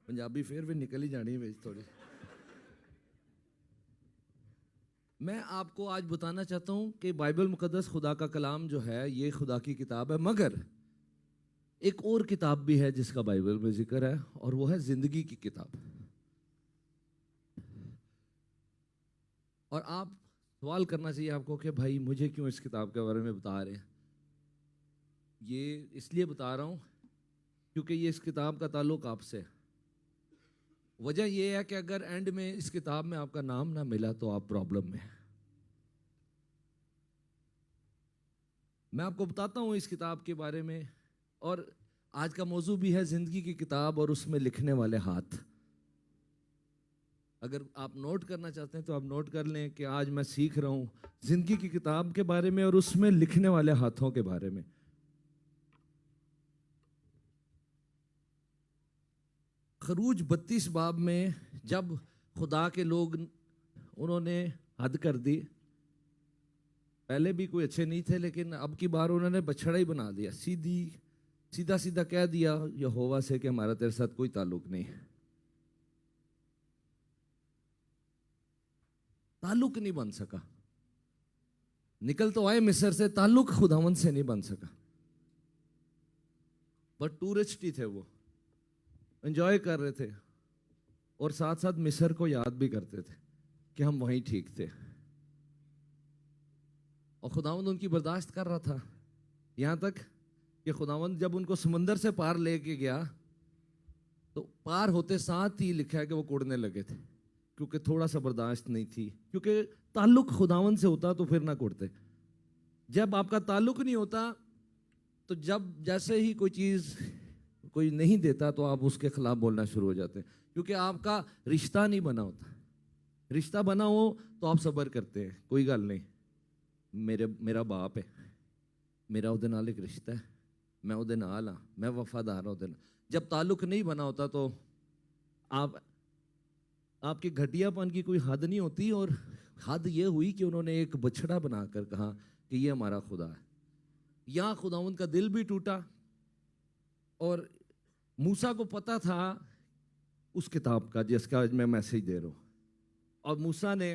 पंजाबी फिर भी निकल ही जानी है थोड़ी। मैं आपको आज बताना चाहता हूँ कि बाइबल मुकद्दस खुदा का कलाम जो है ये खुदा की किताब है, मगर एक और किताब भी है जिसका बाइबल में जिक्र है और वो है जिंदगी की किताब। और आप सवाल करना चाहिए आपको कि भाई मुझे क्यों इस किताब के बारे में बता रहे हैं। ये इसलिए बता रहा हूँ क्योंकि ये इस किताब का ताल्लुक आपसे है। वजह यह है कि अगर एंड में इस किताब में आपका नाम ना मिला तो आप प्रॉब्लम में हैं। मैं आपको बताता हूँ इस किताब के बारे में, और आज का मौजू भी है जिंदगी की किताब और उसमें लिखने वाले हाथ। अगर आप नोट करना चाहते हैं तो आप नोट कर लें कि आज मैं सीख रहा हूँ जिंदगी की किताब के बारे में और उसमें लिखने वाले हाथों के बारे में। खरूज 32 बाब में जब खुदा के लोग उन्होंने हद कर दी, पहले भी कोई अच्छे नहीं थे लेकिन अब की बार उन्होंने बछड़ा ही बना दिया। सीधा सीधा कह दिया यहोवा से कि हमारा तेरे साथ कोई ताल्लुक नहीं है। ताल्लुक नहीं बन सका। निकल तो आए मिस्र से, ताल्लुक खुदावंद से नहीं बन सका। बट टूरिस्ट ही थे, वो एंजॉय कर रहे थे और साथ साथ मिस्र को याद भी करते थे कि हम वहीं ठीक थे। और खुदावंद उनकी बर्दाश्त कर रहा था, यहां तक कि खुदावंद जब उनको समुंदर से पार लेके गया तो पार होते साथ ही लिखा है कि वो कुड़ने लगे थे, क्योंकि थोड़ा सा बर्दाश्त नहीं थी। क्योंकि ताल्लुक खुदावंद से होता तो फिर ना कुड़ते। जब आपका ताल्लुक नहीं होता तो जब जैसे ही कोई चीज़ कोई नहीं देता तो आप उसके खिलाफ बोलना शुरू हो जाते हैं, क्योंकि आपका रिश्ता नहीं बना होता। रिश्ता बना हो तो आप सब्र करते हैं, कोई गल नहीं, मेरा बाप है, मेरा उहदे नाल एक रिश्ता है, मैं उहदे नाल हाँ, मैं वफादार हूं। जब ताल्लुक नहीं बना होता तो आपके घटियापन की कोई हद नहीं होती। और हद ये हुई कि उन्होंने एक बछड़ा बनाकर कहा कि ये हमारा खुदा है। यहाँ खुदावंद का दिल भी टूटा और मूसा को पता था उस किताब का जिसका आज मैं मैसेज दे रहा हूँ, और मूसा ने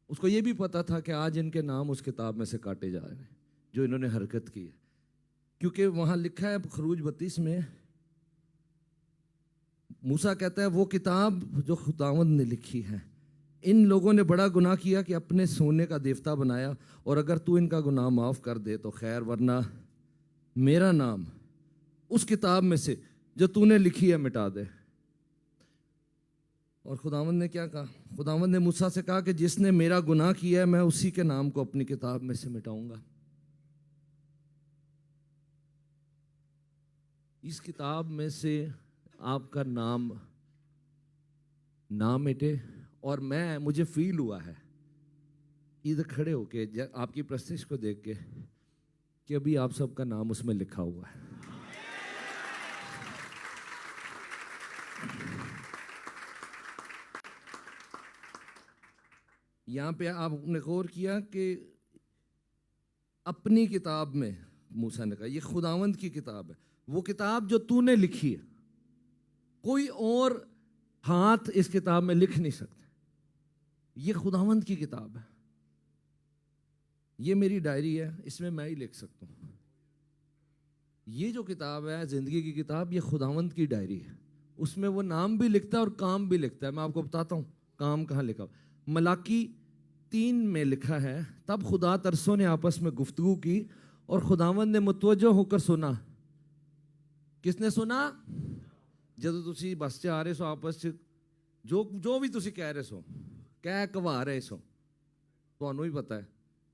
उसको ये भी पता था कि आज इनके नाम उस किताब में से काटे जा रहे हैं जो इन्होंने हरकत की है। क्योंकि वहाँ लिखा है खरूज 32 में, मूसा कहता है वो किताब जो खुदावंद ने लिखी है, इन लोगों ने बड़ा गुनाह किया कि अपने सोने का देवता बनाया, और अगर तू इनका गुनाह माफ़ कर दे तो खैर, वरना मेरा नाम उस किताब में से जो तूने लिखी है मिटा दे। और खुदावंद ने क्या कहा? खुदावंद ने मूसा से कहा कि जिसने मेरा गुनाह किया है मैं उसी के नाम को अपनी किताब में से मिटाऊंगा। इस किताब में से आपका नाम ना मिटे। और मुझे फील हुआ है इधर खड़े होके आपकी प्रस्तिश को देख के कि अभी आप सबका नाम उसमें लिखा हुआ है। यहाँ पे आपने गौर किया कि अपनी किताब में मूसा ने कहा ये खुदावंद की किताब है, वो किताब जो तूने लिखी है, कोई और हाथ इस किताब में लिख नहीं सकते। ये खुदावंद की किताब है, ये मेरी डायरी है, इसमें मैं ही लिख सकता हूँ। ये जो किताब है जिंदगी की किताब, ये खुदावंद की डायरी है, उसमें वो नाम भी लिखता है और काम भी लिखता है। मैं आपको बताता हूँ काम कहाँ लिखा। मलाकी 3 में लिखा है, तब खुदा तरसों ने आपस में गुफ्तगू की और खुदावंद ने मुतवज्जो होकर सुना। किसने सुना? जब तुसी बस च आ रहे सो आपस च जो भी तुसी कह रहे सो, कह कवा रहे सो, ਤੁਹਾਨੂੰ ही पता है,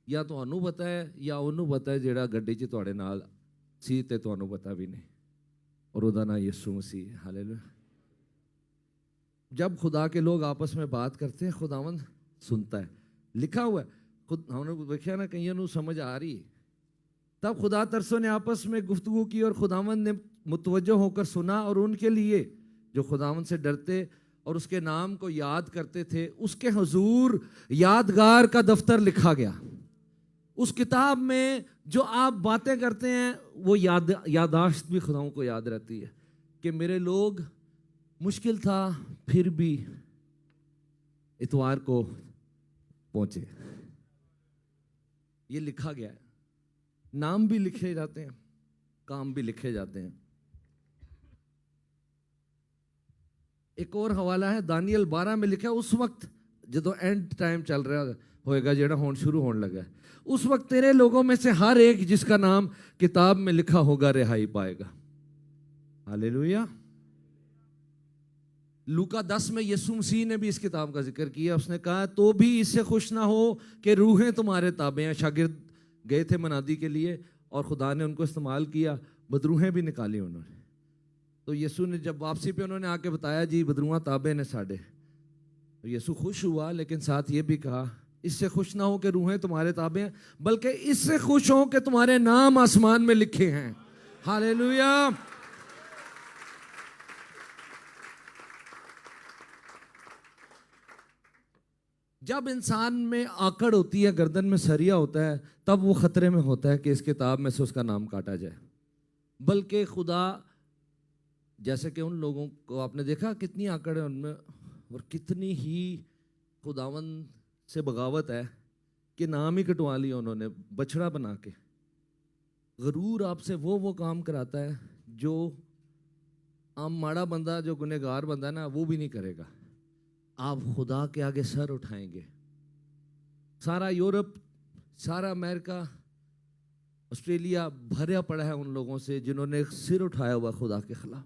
या ਤੁਹਾਨੂੰ पता है या ਉਹਨੂੰ पता है ਜਿਹੜਾ ਗੱਡੀ 'ਚ ਤੁਹਾਡੇ ਨਾਲ ਸੀ ਤੇ ਤੁਹਾਨੂੰ पता भी नहीं, और ਉਹਦਾ नाम यीशु मसीह है। हालेलुया। जब खुदा के लोग आपस में बात करते हैं खुदावंद सुनता है, लिखा हुआ है। खुद हमने देखा ना, कईयों को समझ आ रही है। तब खुदा तरसों ने आपस में गुफ्तगू की और खुदावंद ने मुतवज्जो होकर सुना, और उनके लिए जो खुदावंद से डरते और उसके नाम को याद करते थे, उसके हुजूर यादगार का दफ्तर लिखा गया। उस किताब में जो आप बातें करते हैं वो यादाश्त भी खुदाओं को याद रहती है कि मेरे लोग, मुश्किल था फिर भी इतवार को पहुंचे। ये लिखा गया है, नाम भी लिखे जाते हैं, काम भी लिखे जाते हैं। एक और हवाला है दानियल 12 में लिखा है, उस वक्त जो एंड टाइम चल रहा होएगा, जेड़ा होने शुरू होने लगा है, उस वक्त तेरे लोगों में से हर एक जिसका नाम किताब में लिखा होगा रिहाई पाएगा। हालेलुया। लूका 10 में यीशु मसीह ने भी इस किताब का जिक्र किया। उसने कहा तो भी इससे खुश ना हो कि रूहें तुम्हारे ताबे हैं। शागिर्द गए थे मनादी के लिए और खुदा ने उनको इस्तेमाल किया, बदरूहें भी निकाली उन्होंने। तो यीशु ने जब वापसी पे उन्होंने आके बताया जी बदरूहा ताबे ने साढ़े, तो यीशु खुश हुआ, लेकिन साथ ये भी कहा इससे खुश ना हो कि रूहें तुम्हारे ताबे हैं, बल्कि इससे खुश हो कि तुम्हारे नाम आसमान में लिखे हैं। हालेलुया। जब इंसान में आकड़ होती है, गर्दन में सरिया होता है, तब वो खतरे में होता है कि इस किताब में से उसका नाम काटा जाए। बल्कि खुदा, जैसे कि उन लोगों को आपने देखा कितनी आकड़ है उनमें, और कितनी ही खुदावन से बगावत है कि नाम ही कटवा लिया उन्होंने बछड़ा बना के। गरूर आपसे वो काम कराता है जो आम माड़ा बंदा, जो गुनहगार बंदा है ना, वो भी नहीं करेगा। आप खुदा के आगे सर उठाएंगे। सारा यूरोप, सारा अमेरिका, ऑस्ट्रेलिया भरा पड़ा है उन लोगों से जिन्होंने सिर उठाया हुआ खुदा के खिलाफ,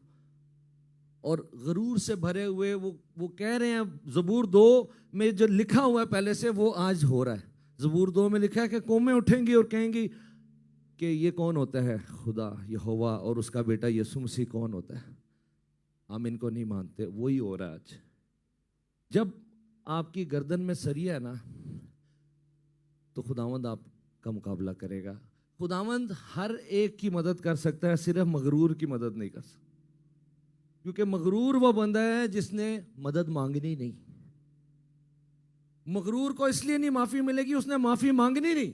और गरूर से भरे हुए वो कह रहे हैं। ज़बूर 2 में जो लिखा हुआ है पहले से, वो आज हो रहा है। ज़बूर 2 में लिखा है कि कौमें उठेंगी और कहेंगी कि ये कौन होता है खुदा यहोवा, और उसका बेटा यीशु मसीह कौन होता है। हम इनको नहीं मानते। वही हो रहा है आज। जब आपकी गर्दन में सरिया है ना, तो खुदावंद आपका मुकाबला करेगा। खुदावंद हर एक की मदद कर सकता है, सिर्फ मगरूर की मदद नहीं कर सकता, क्योंकि मगरूर वो बंदा है जिसने मदद मांगनी नहीं। मगरूर को इसलिए नहीं माफी मिलेगी, उसने माफी मांगनी नहीं,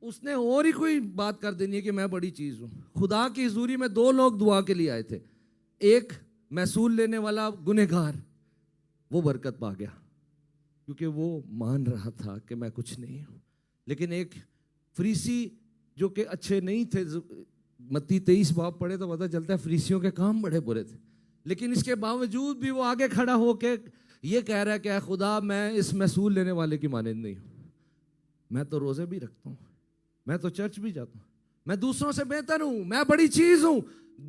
उसने और ही कोई बात कर देनी है कि मैं बड़ी चीज हूं। खुदा की हुजूरी में 2 लोग दुआ के लिए आए थे। एक महसूल लेने वाला गुनहगार, वो बरकत पा गया क्योंकि वो मान रहा था कि मैं कुछ नहीं हूं। लेकिन एक फरीसी जो कि अच्छे नहीं थे, मत्ती 23 बाब पढ़े तो पता चलता है फरीसियों के काम बड़े बुरे थे, लेकिन इसके बावजूद भी वो आगे खड़ा होके ये कह रहा है कि खुदा मैं इस महसूल लेने वाले की मानंद नहीं हूं। मैं तो रोजे भी रखता हूं, मैं तो चर्च भी जाता हूं, मैं दूसरों से बेहतर हूं, मैं बड़ी चीज हूं।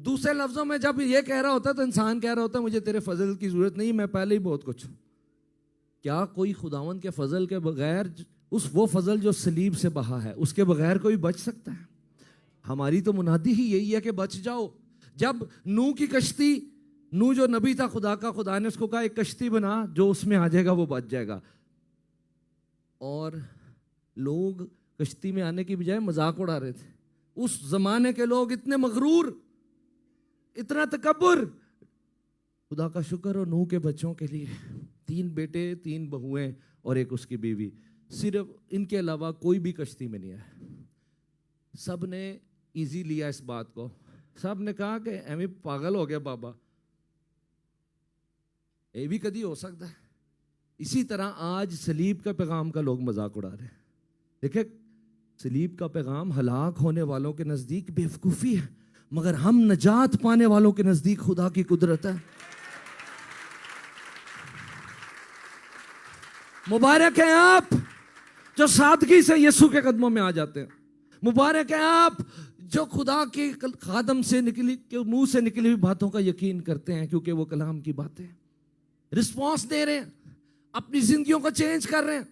दूसरे लफ्जों में जब ये कह रहा होता है तो इंसान कह रहा होता है मुझे तेरे फजल की जरूरत नहीं, मैं पहले ही बहुत कुछ हूं। क्या कोई खुदावंद के फजल के बगैर, वो फजल जो सलीब से बहा है, उसके बगैर कोई बच सकता है? हमारी तो मुनादी ही यही है कि बच जाओ। जब नूह की कश्ती, नूह जो नबी था खुदा का, खुदा ने उसको कहा एक कश्ती बना, जो उसमें आ जाएगा वो बच जाएगा। और लोग कश्ती में आने की बजाय मजाक उड़ा रहे थे। उस जमाने के लोग इतने मगरूर, इतना तकब्बुर। खुदा का शुक्र हो नूह के बच्चों के लिए 3 बेटे 3 बहुएं और एक उसकी बीवी, सिर्फ इनके अलावा कोई भी कश्ती में नहीं आया। सब ने इजी लिया इस बात को। सब ने कहा कि एवं पागल हो गया बाबा, ये भी कभी हो सकता है। इसी तरह आज सलीब का पैगाम का लोग मजाक उड़ा रहे हैं। देखिए, सलीब का पैगाम हलाक होने वालों के नजदीक बेवकूफी है, मगर हम नजात पाने वालों के नजदीक खुदा की कुदरत है। मुबारक है आप जो सादगी से यीशु के कदमों में आ जाते हैं। मुबारक है आप जो खुदा के खादम से निकली के मुंह से निकली हुई बातों का यकीन करते हैं, क्योंकि वो कलाम की बातें रिस्पॉन्स दे रहे हैं, अपनी जिंदगियों को चेंज कर रहे हैं।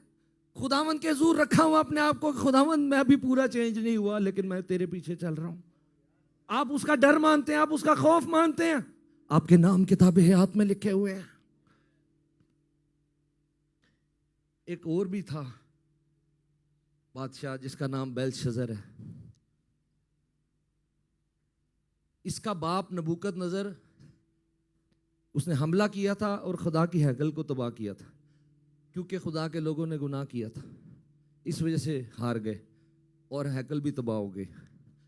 खुदावंद के हुजूर रखा हुआ अपने आप को, खुदावंद मैं अभी पूरा चेंज नहीं हुआ लेकिन मैं तेरे पीछे चल रहा हूं। आप उसका डर मानते हैं, आप उसका खौफ मानते हैं, आपके नाम किताबे हयात में लिखे हुए हैं। एक और भी था बादशाह जिसका नाम बेलशज़र है। इसका बाप नबूकदनज़र, उसने हमला किया था और खुदा की हैकल को तबाह किया था, क्योंकि खुदा के लोगों ने गुनाह किया था। इस वजह से हार गए और हैकल भी तबाह हो गई।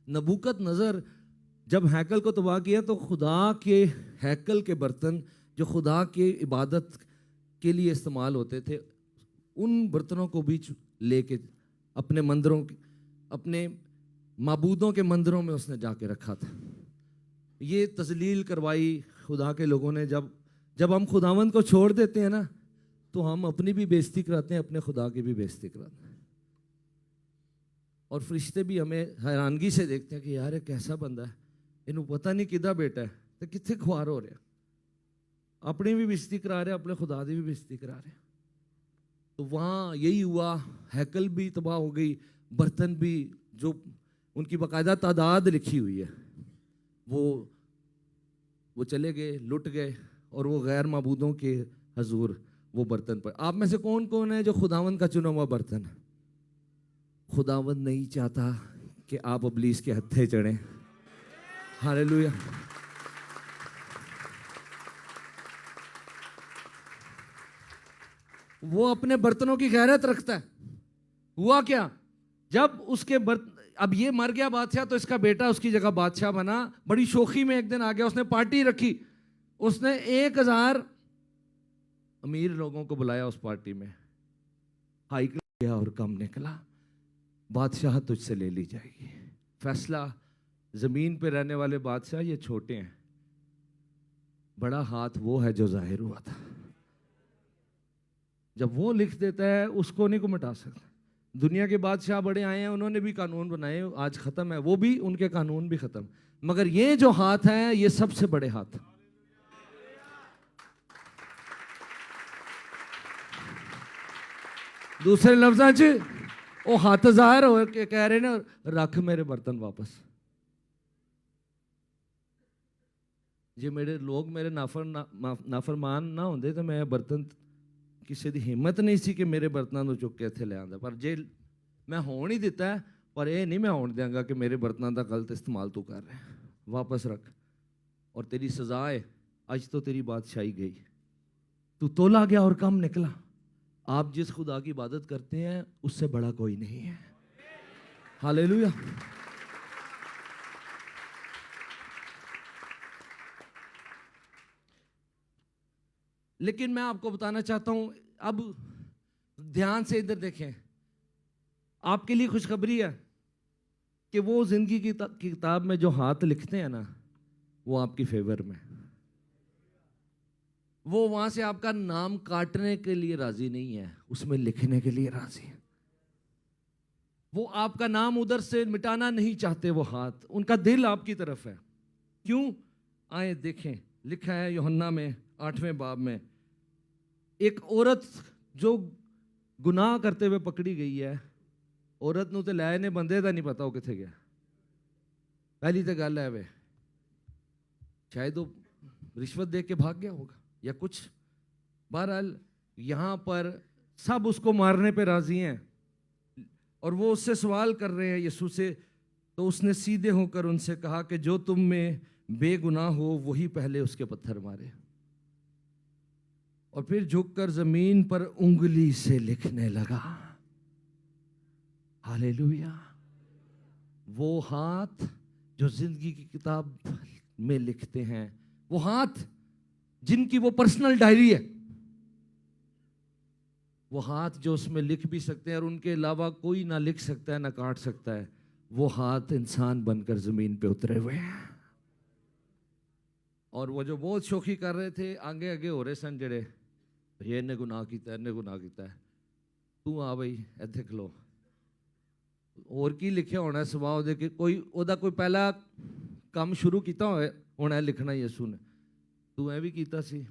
नबूकदनज़र जब हैकल को तबाह किया तो खुदा के हैकल के बर्तन जो खुदा के इबादत के लिए इस्तेमाल होते थे, उन बर्तनों को भी लेके अपने मंदिरों, अपने माबूदों के मंदिरों में उसने जाके रखा था। ये तजलील करवाई खुदा के लोगों ने। जब हम खुदावंद को छोड़ देते हैं ना, तो हम अपनी भी बेइज्जती कराते हैं, अपने खुदा की भी बेइज्जती कराते हैं। और फरिश्ते भी हमें हैरानगी से देखते हैं कि यार ये कैसा बंदा है, इन्हों पता नहीं किदा बेटा है तो कितने खुआर हो रहा, अपनी भी बेइज्जती करा रहे, अपने खुदा की भी बेइज्जती करा रहे। तो वहाँ यही हुआ, हैकल भी तबाह हो गई, बर्तन भी जो उनकी बाकायदा तादाद लिखी हुई है वो चले गए, लुट गए, और वो गैर माबूदों के हजूर वो बर्तन पर। आप में से कौन कौन है जो खुदावंद का चुना हुआ बर्तन है? खुदावंद नहीं चाहता कि आप इब्लीस के हत्थे चढ़ें। हालेलुया। वो अपने बर्तनों की गैरत रखता है। हुआ क्या, जब उसके अब ये मर गया बादशाह, तो इसका बेटा उसकी जगह बादशाह बना। बड़ी शोखी में एक दिन आ गया, उसने पार्टी रखी, उसने 1000 अमीर लोगों को बुलाया उस पार्टी में। हाई गया और कम निकला, बादशाह तुझसे ले ली जाएगी। फैसला, जमीन पे रहने वाले बादशाह ये छोटे हैं, बड़ा हाथ वो है जो जाहिर हुआ था। जब वो लिख देता है उसको नहीं को मिटा सकता। दुनिया के बादशाह बड़े आए हैं, उन्होंने भी कानून बनाए, आज खत्म है, वो भी, उनके कानून भी खत्म, मगर ये जो हाथ है ये सबसे बड़े हाथ। दूसरे लफ्ज़ां च वो हाथ जाहिर हो के कह रहे ने, रख मेरे बर्तन वापस। जे मेरे लोग मेरे नाफरमान ना होंदे तो मैं बर्तन, किसी की हिम्मत नहीं सी कि मेरे बर्तनों को चुक के इत्थे ले आंदा। पर जे मैं होण ही दिता है, पर यह नहीं मैं होण देंगा कि मेरे बर्तनों का गलत इस्तेमाल तू कर रहा है। वापस रख, और तेरी सजा है, आज तो तेरी बादशाही गई, तू तोला गया और कम निकला। आप जिस खुदा की इबादत करते हैं उससे बड़ा कोई नहीं है। हालेलुया। लेकिन मैं आपको बताना चाहता हूं, अब ध्यान से इधर देखें, आपके लिए खुशखबरी है कि वो जिंदगी की किताब में जो हाथ लिखते हैं ना, वो आपकी फेवर में, वो वहां से आपका नाम काटने के लिए राजी नहीं है, उसमें लिखने के लिए राजी है। वो आपका नाम उधर से मिटाना नहीं चाहते, वो हाथ, उनका दिल आपकी तरफ है। क्यों? आए देखें, लिखा है यूहन्ना में 8वें बाब में, एक औरत जो गुनाह करते हुए पकड़ी गई है, औरत नूं ते लाए ने, बंदे का नहीं पता वो किथे गया। पहली तो गल है वे, शायद वो रिश्वत दे के भाग गया होगा या कुछ। बहरहाल यहां पर सब उसको मारने पे राजी हैं, और वो उससे सवाल कर रहे हैं यीशु से। तो उसने सीधे होकर उनसे कहा कि जो तुम में बेगुनाह हो वही पहले उसके पत्थर मारे। और फिर झुककर जमीन पर उंगली से लिखने लगा। हालेलुया। वो हाथ जो जिंदगी की किताब में लिखते हैं, वो हाथ जिनकी वो पर्सनल डायरी है, वो हाथ जो उसमें लिख भी सकते हैं और उनके अलावा कोई ना लिख सकता है ना काट सकता है, वो हाथ इंसान बनकर जमीन पे उतरे हुए हैं। और वो जो बहुत शोखी कर रहे थे, आगे आगे हो रहे सन जेड़े, ये ने गुनाह किया, इन्हें गुनाह किया, तू आ बई इत्थे खलो। और की लिखिया होना सुभाव दे के कोई ओदा कोई पहला काम शुरू किया होना लिखना यीशु ने, तू ऐ भी कीता सी।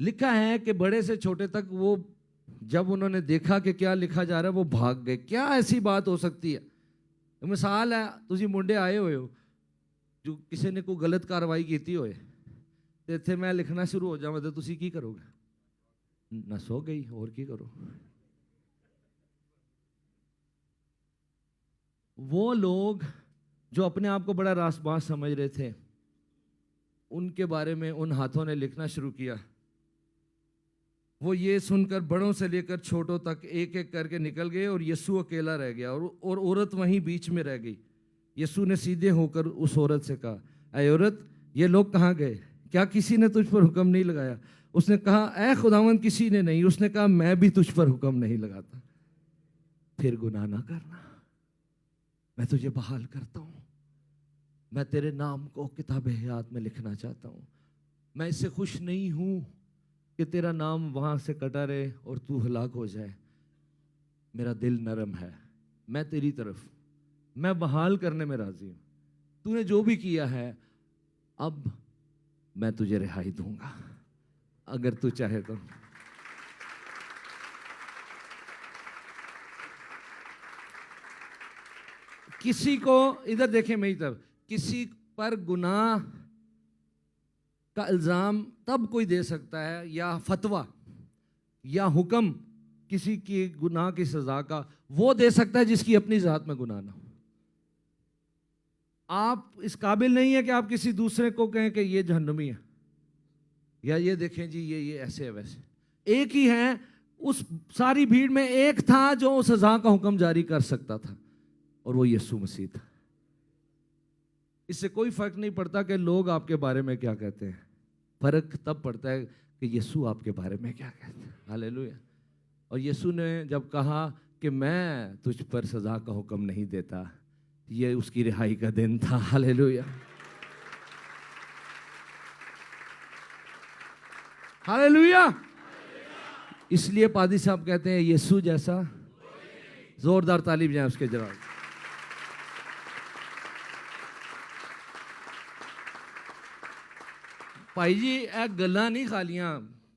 लिखा है कि बड़े से छोटे तक वो जब उन्होंने देखा कि क्या लिखा जा रहा है वो भाग गए। क्या ऐसी बात हो सकती है? मिसाल है, तुसी मुंडे आए हुए हो जो किसी ने कोई गलत कार्रवाई की होए ते इत्थे मैं लिखना शुरू हो जावां ते तुसी की करोगे? नस हो गई, और की करो। वो लोग जो अपने आप को बड़ा रासबाज समझ रहे थे, उनके बारे में उन हाथों ने लिखना शुरू किया। वो ये सुनकर बड़ों से लेकर छोटों तक एक एक करके निकल गए और यीशु अकेला रह गया और औरत वहीं बीच में रह गई। यीशु ने सीधे होकर उस औरत से कहा, ऐ औरत, ये लोग कहाँ गए? क्या किसी ने तुझ पर हुक्म नहीं लगाया? उसने कहा, ऐ खुदावंद, किसी ने नहीं। उसने कहा, मैं भी तुझ पर हुक्म नहीं लगाता, फिर गुनाह ना करना, मैं तुझे बहाल करता हूँ। मैं तेरे नाम को किताबे हयात में लिखना चाहता हूँ। मैं इससे खुश नहीं हूँ कि तेरा नाम वहां से कटा रहे और तू हलाक हो जाए। मेरा दिल नरम है, मैं तेरी तरफ, मैं बहाल करने में राजी हूं। तूने जो भी किया है, अब मैं तुझे रिहाई दूंगा अगर तू चाहे तो। किसी को इधर देखें मेरी तरफ, किसी पर गुनाह का इल्जाम तब कोई दे सकता है, या फतवा या हुक्म किसी की गुनाह की सजा का वो दे सकता है जिसकी अपनी जात में गुनाह ना हो। आप इस काबिल नहीं है कि आप किसी दूसरे को कहें कि ये जहन्नमी है, या ये देखें जी ये ऐसे है वैसे। एक ही है, उस सारी भीड़ में एक था जो सजा का हुक्म जारी कर सकता था, और वो यीशु मसीह था। इससे कोई फर्क नहीं पड़ता कि लोग आपके बारे में क्या कहते हैं, फर्क तब पड़ता है कि यीशु आपके बारे में क्या कहते हैं। हालेलुया। और यीशु ने जब कहा कि मैं तुझ पर सजा का हुक्म नहीं देता, ये उसकी रिहाई का दिन था। Hallelujah, hallelujah. इसलिए पादी साहब कहते हैं यीशु जैसा, जोरदार ताली बजाएं उसके जवाब। भाई जी ए गल्ला नहीं खालियां,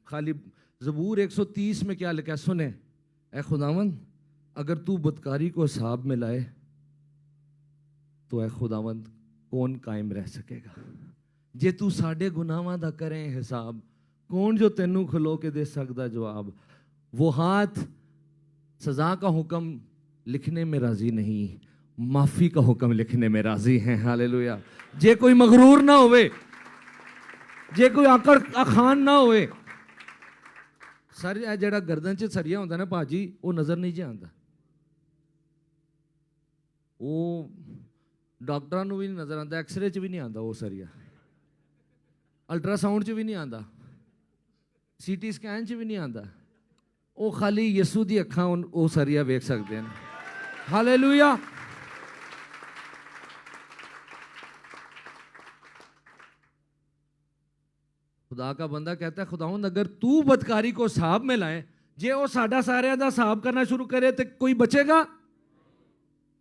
खाली ज़बूर 130 में क्या लिखा है सुने, ए खुदावंद अगर तू बदकारी को हिसाब में लाए तो ए खुदावंद कौन कायम रह सकेगा? जे तू साडे गुनाहां दा करें हिसाब, कौन जो तेनू खलो के दे सकदा जवाब? वो हाथ सजा का हुक्म लिखने में राजी नहीं, माफी का हुक्म लिखने में राजी हैं। हालेलुया। जे कोई मगरूर ना होवे, जे कोई आकड़ अखान ना होवे। सर जेड़ा गर्दन च सरिया होंदा ना भाजी, वो नजर नहीं जे आंदा, वो डॉक्टरां नूं भी नहीं नजर आंदा, एक्सरे च भी नहीं आंदा वो सरिया, अल्ट्रासाउंड च भी नहीं आंदा, सीटी स्कैन च भी नहीं आंदा। वो खाली यीशु दी अखां वो सरिया वेख सकते हैं। हालेलुया। खुदा का बंदा कहता है खुदावंद अगर तू बदकारी को हिसाब में लाए, जे वो साडा सारिਆਂ ਦਾ हिसाब करना शुरू करे तो कोई बचेगा?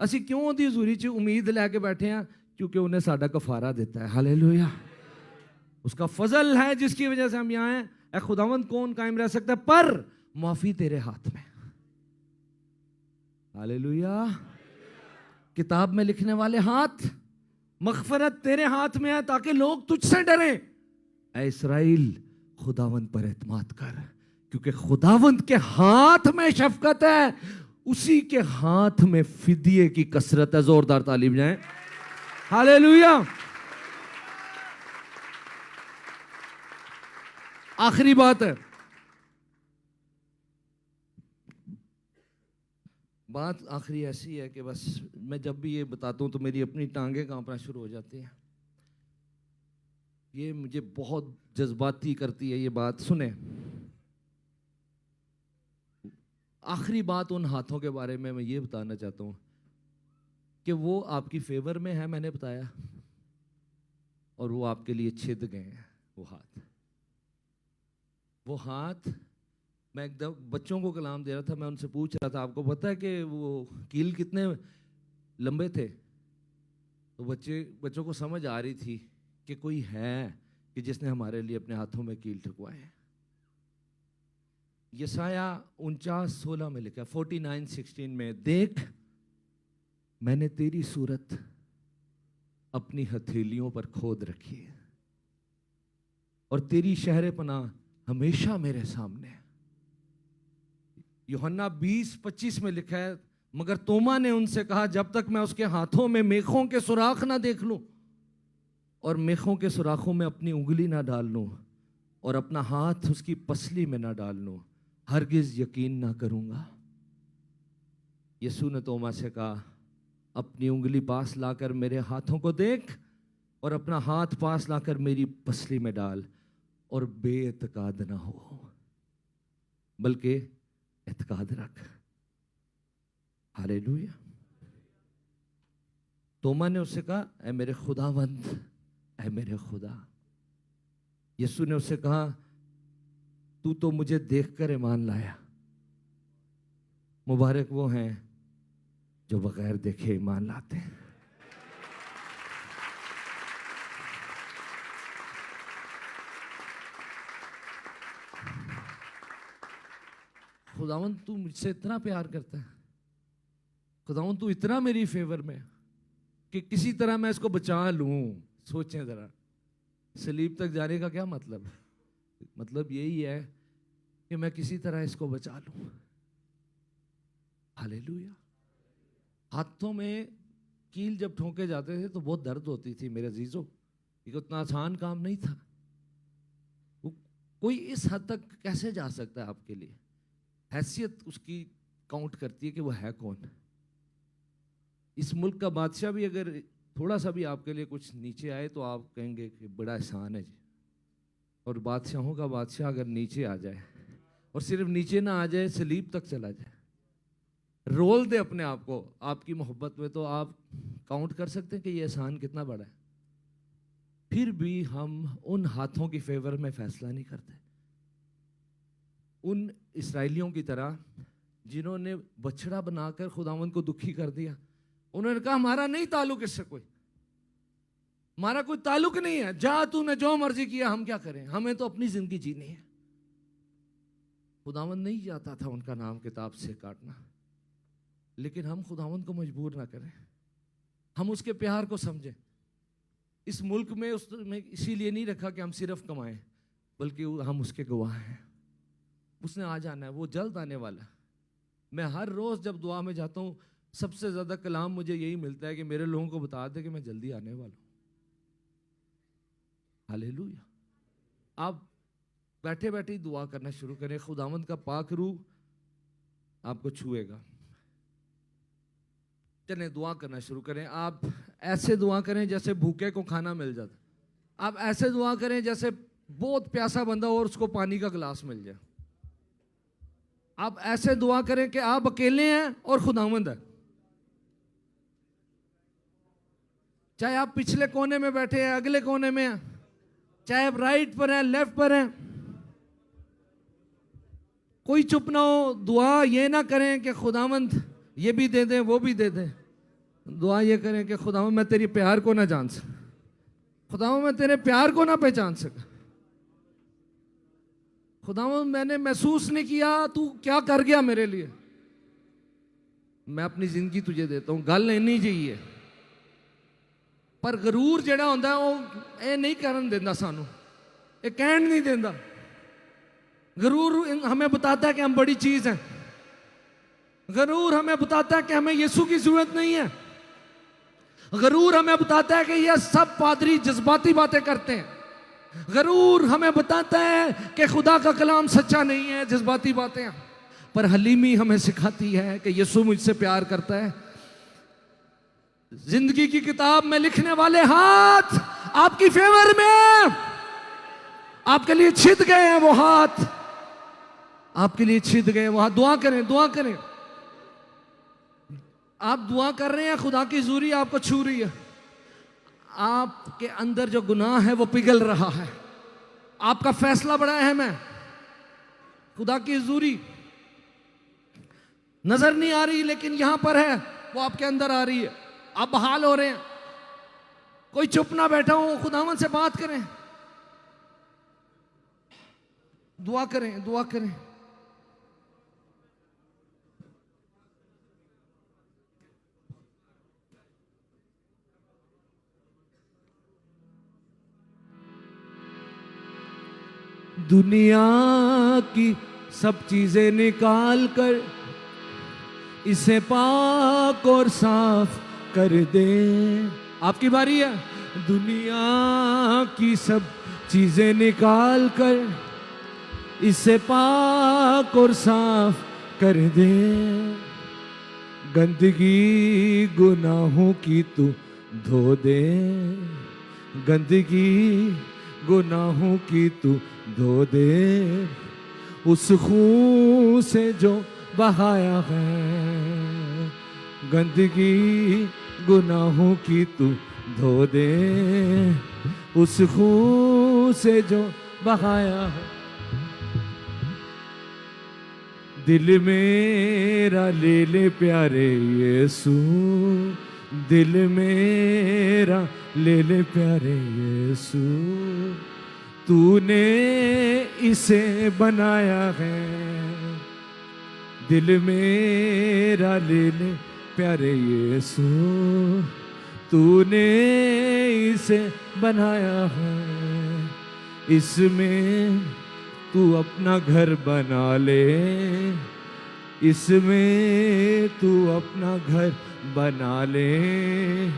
ਅਸੀਂ क्यों ਉਹਦੀ ਹਜ਼ੂਰੀ 'ਚ उम्मीद लैके बैठे हैं? क्योंकि उन्हें साडा कफारा देता है। हालेलुया। उसका फजल है जिसकी वजह से हम यहाँ हैं। ऐ खुदावंद कौन कायम रह सकता है? पर माफी तेरे हाथ में। हालेलुया। किताब में लिखने वाले हाथ, मगफरत तेरे हाथ में है ताकि लोग तुझसे डरें। ऐ इस्राएल खुदावंद पर एतमाद कर, क्योंकि खुदावंद के हाथ में शफकत है, उसी के हाथ में फिदिये की कसरत है। जोरदार तालीम जाए, हालेलुया। आखिरी बात है, बात आखिरी ऐसी है कि बस मैं जब भी ये बताता हूं तो मेरी अपनी टांगें कांपना शुरू हो जाती हैं। ये मुझे बहुत जज्बाती करती है ये बात। सुने, आखिरी बात उन हाथों के बारे में मैं ये बताना चाहता हूं कि वो आपकी फेवर में है, मैंने बताया, और वो आपके लिए छिद गए हैं। वो हाथ मैं एकदम बच्चों को कलाम दे रहा था, मैं उनसे पूछ रहा था, आपको पता है कि वो कील कितने लंबे थे? तो बच्चों को समझ आ रही थी कि कोई है कि जिसने हमारे लिए अपने हाथों में कील ठुकवाए हैं। यशाया 49:16 में लिखा, 49:16 में, देख मैंने तेरी सूरत अपनी हथेलियों पर खोद रखी है और तेरी शहर पनाह हमेशा मेरे सामने है। यूहन्ना 20:25 में लिखा है, मगर तोमा ने उनसे कहा, जब तक मैं उसके हाथों में मेखों के सुराख ना देख लूं और मेखों के सुराखों में अपनी उंगली ना डाल लूं और अपना हाथ उसकी पसली में ना डाल लूं, हरगिज यकीन ना करूंगा। यीशु ने तोमा से कहा, अपनी उंगली पास लाकर मेरे हाथों को देख और अपना हाथ पास लाकर मेरी पसली में डाल और बेइत्काद ना हो, बल्कि इत्काद रख। हालेलुया। तोमा ने उससे कहा, ऐ मेरे खुदावंद, ऐ मेरे खुदा। यीशु ने उससे कहा, तू तो मुझे देखकर ईमान लाया। मुबारक वो हैं जो बगैर देखे ईमान लाते हैं। खुदावंद तू मुझसे इतना प्यार करता है, खुदावंद तू इतना मेरी फेवर में कि किसी तरह मैं इसको बचा लूं। सोचें जरा, सलीब तक जाने का क्या मतलब है? मतलब यही है कि मैं किसी तरह इसको बचा लूं। हालेलुया। हाथों में कील जब ठोके जाते थे तो बहुत दर्द होती थी मेरे अजीजों, ये उतना आसान काम नहीं था। कोई इस हद तक कैसे जा सकता है आपके लिए? हैसियत उसकी काउंट करती है कि वो है कौन। इस मुल्क का बादशाह भी अगर थोड़ा सा भी आपके लिए कुछ नीचे आए तो आप कहेंगे कि बड़ा एहसान है जी। और बादशाहों का बादशाह अगर नीचे आ जाए, और सिर्फ नीचे ना आ जाए, सलीब तक चला जाए, रोल दे अपने आप को आपकी मोहब्बत में, तो आप काउंट कर सकते हैं कि ये एहसान कितना बड़ा है। फिर भी हम उन हाथों की फेवर में फैसला नहीं करते, उन इस्राएलियों की तरह जिन्होंने बछड़ा बनाकर खुदावंद को दुखी कर दिया। उन्होंने कहा, हमारा नहीं ताल्लुक इससे, हमारा कोई ताल्लुक नहीं है, जा तूने जो मर्जी किया, हम क्या करें, हमें तो अपनी जिंदगी जीनी है। खुदावंद नहीं चाहता था उनका नाम किताब से काटना, लेकिन हम खुदावंद को मजबूर ना करें, हम उसके प्यार को समझें। इस मुल्क में उसने इसीलिए नहीं रखा कि हम सिर्फ कमाएं, बल्कि हम उसके गवाह हैं। उसने आ जाना है, वो जल्द आने वाला है। मैं हर रोज जब दुआ में जाता हूं, सबसे ज्यादा कलाम मुझे यही मिलता है कि मेरे लोगों को बता दे कि मैं जल्दी आने वाला हूं। हालेलुया। आप बैठे बैठे ही दुआ करना शुरू करें, खुदावंद का पाक रूह आपको छुएगा। चलें दुआ करना शुरू करें। आप ऐसे दुआ करें जैसे भूखे को खाना मिल जाता, आप ऐसे दुआ करें जैसे बहुत प्यासा बंदा और उसको पानी का गिलास मिल जाए। आप ऐसे दुआ करें कि आप अकेले हैं और खुदावंद है। चाहे आप पिछले कोने में बैठे हैं, अगले कोने में हैं, चाहे आप राइट पर हैं, लेफ्ट पर हैं, कोई चुप ना हो। दुआ ये ना करें कि खुदावंद ये भी दे दे वो भी दे दे। दुआ ये करें कि खुदावंद मैं तेरे प्यार को ना जान सका, खुदावंद मैं तेरे प्यार को ना पहचान सका, खुदावंद मैंने महसूस नहीं किया तू क्या कर गया मेरे लिए, मैं अपनी जिंदगी तुझे देता हूं। गल इन्नी जी है, पर गरूर जेड़ा होंदा है वो ये नहीं करन देंदा, सानू ये कहन नहीं देंदा। गरूर हमें बताता है कि हम बड़ी चीज हैं, गरूर हमें बताता है कि हमें यीशु की जरूरत नहीं है। गरूर हमें बताता है कि यह सब पादरी जज्बाती बातें करते हैं। गरूर हमें बताता है कि खुदा का कलाम सच्चा नहीं है, जज्बाती बातें। पर हलीमी हमें सिखाती है कि यीशु मुझसे प्यार करता है। जिंदगी की किताब में लिखने वाले हाथ आपकी फेवर में, आपके लिए छिद गए हैं वो हाथ, आपके लिए छिद गए वो हाथ। दुआ करें, दुआ करें। आप दुआ कर रहे हैं, खुदा की हजूरी आपको छू रही है। आपके अंदर जो गुनाह है वो पिघल रहा है। आपका फैसला बड़ा अहम है। खुदा की हजूरी नजर नहीं आ रही, लेकिन यहां पर है, वो आपके अंदर आ रही है। आप बहाल हो रहे हैं। कोई चुप ना बैठा हो, खुदावन से बात करें, दुआ करें, दुआ करें। दुनिया की सब चीजें निकाल कर इसे पाक और साफ कर दे। आपकी बारी है। दुनिया की सब चीजें निकाल कर इसे पाक और साफ कर दे। गंदगी गुनाहों की तू धो दे। गंदगी गुनाहों की तू धो दे। उस खून से जो बहाया है, गंदगी गुनाहों की तू धो दे। उस खून से जो बहाया है। दिल मेरा ले ले प्यारे यीशु, दिल मेरा ले ले प्यारे यीशु। तूने इसे बनाया है। दिल मेरा ले ले प्यारे यीशु, तूने इसे बनाया है। इसमें तू अपना घर बना ले। इसमें तू अपना घर बना ले।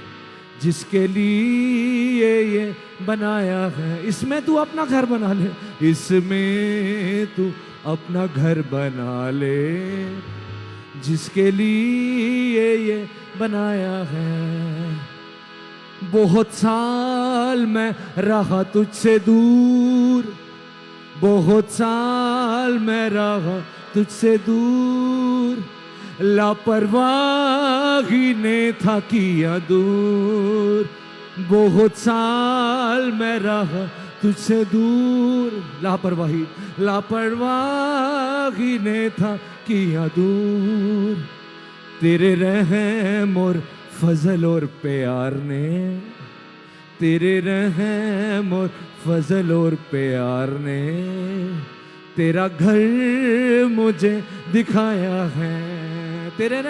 जिसके लिए ये बनाया है, इसमें तू अपना घर बना ले। इसमें तू अपना घर बना ले। जिसके लिए ये बनाया है। बहुत साल मैं रहा तुझसे दूर, बहुत साल मैं रहा तुझसे दूर। लापरवाही ने था किया दूर। बहुत साल मैं रहा तुझसे दूर। लापरवाही, लापरवाही ने था किया दूर। तेरे रहम और फजल और प्यार ने, तेरे रहम और फजल और प्यार ने तेरा घर मुझे दिखाया है। तेरे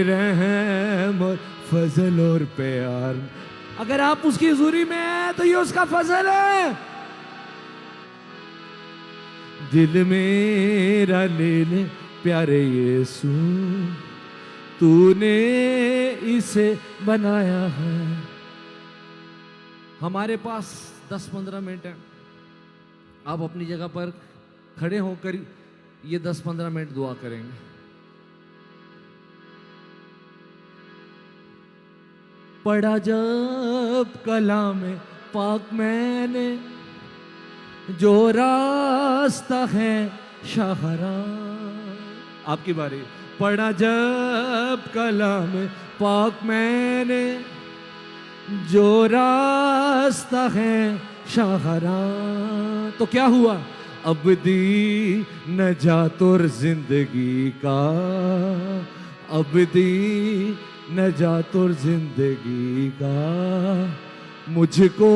रहम और फजल और प्यार। अगर आप उसकी हुजूरी में हैं तो ये उसका फजल है। दिल मेरा ले ले प्यारे यीशु, तूने इसे बनाया है। हमारे पास 10-15 मिनट है। आप अपनी जगह पर खड़े होकर ये 10-15 मिनट दुआ करेंगे। पढ़ा जब कलाम पाक मैंने, जो रास्ता है शाहरा। आपकी बारी। पढ़ा जब कलाम पाक मैंने, जो रास्ता है शाहरा। तो क्या हुआ? अबदी नजात और जिंदगी का, अबदी नजात और जिंदगी का मुझको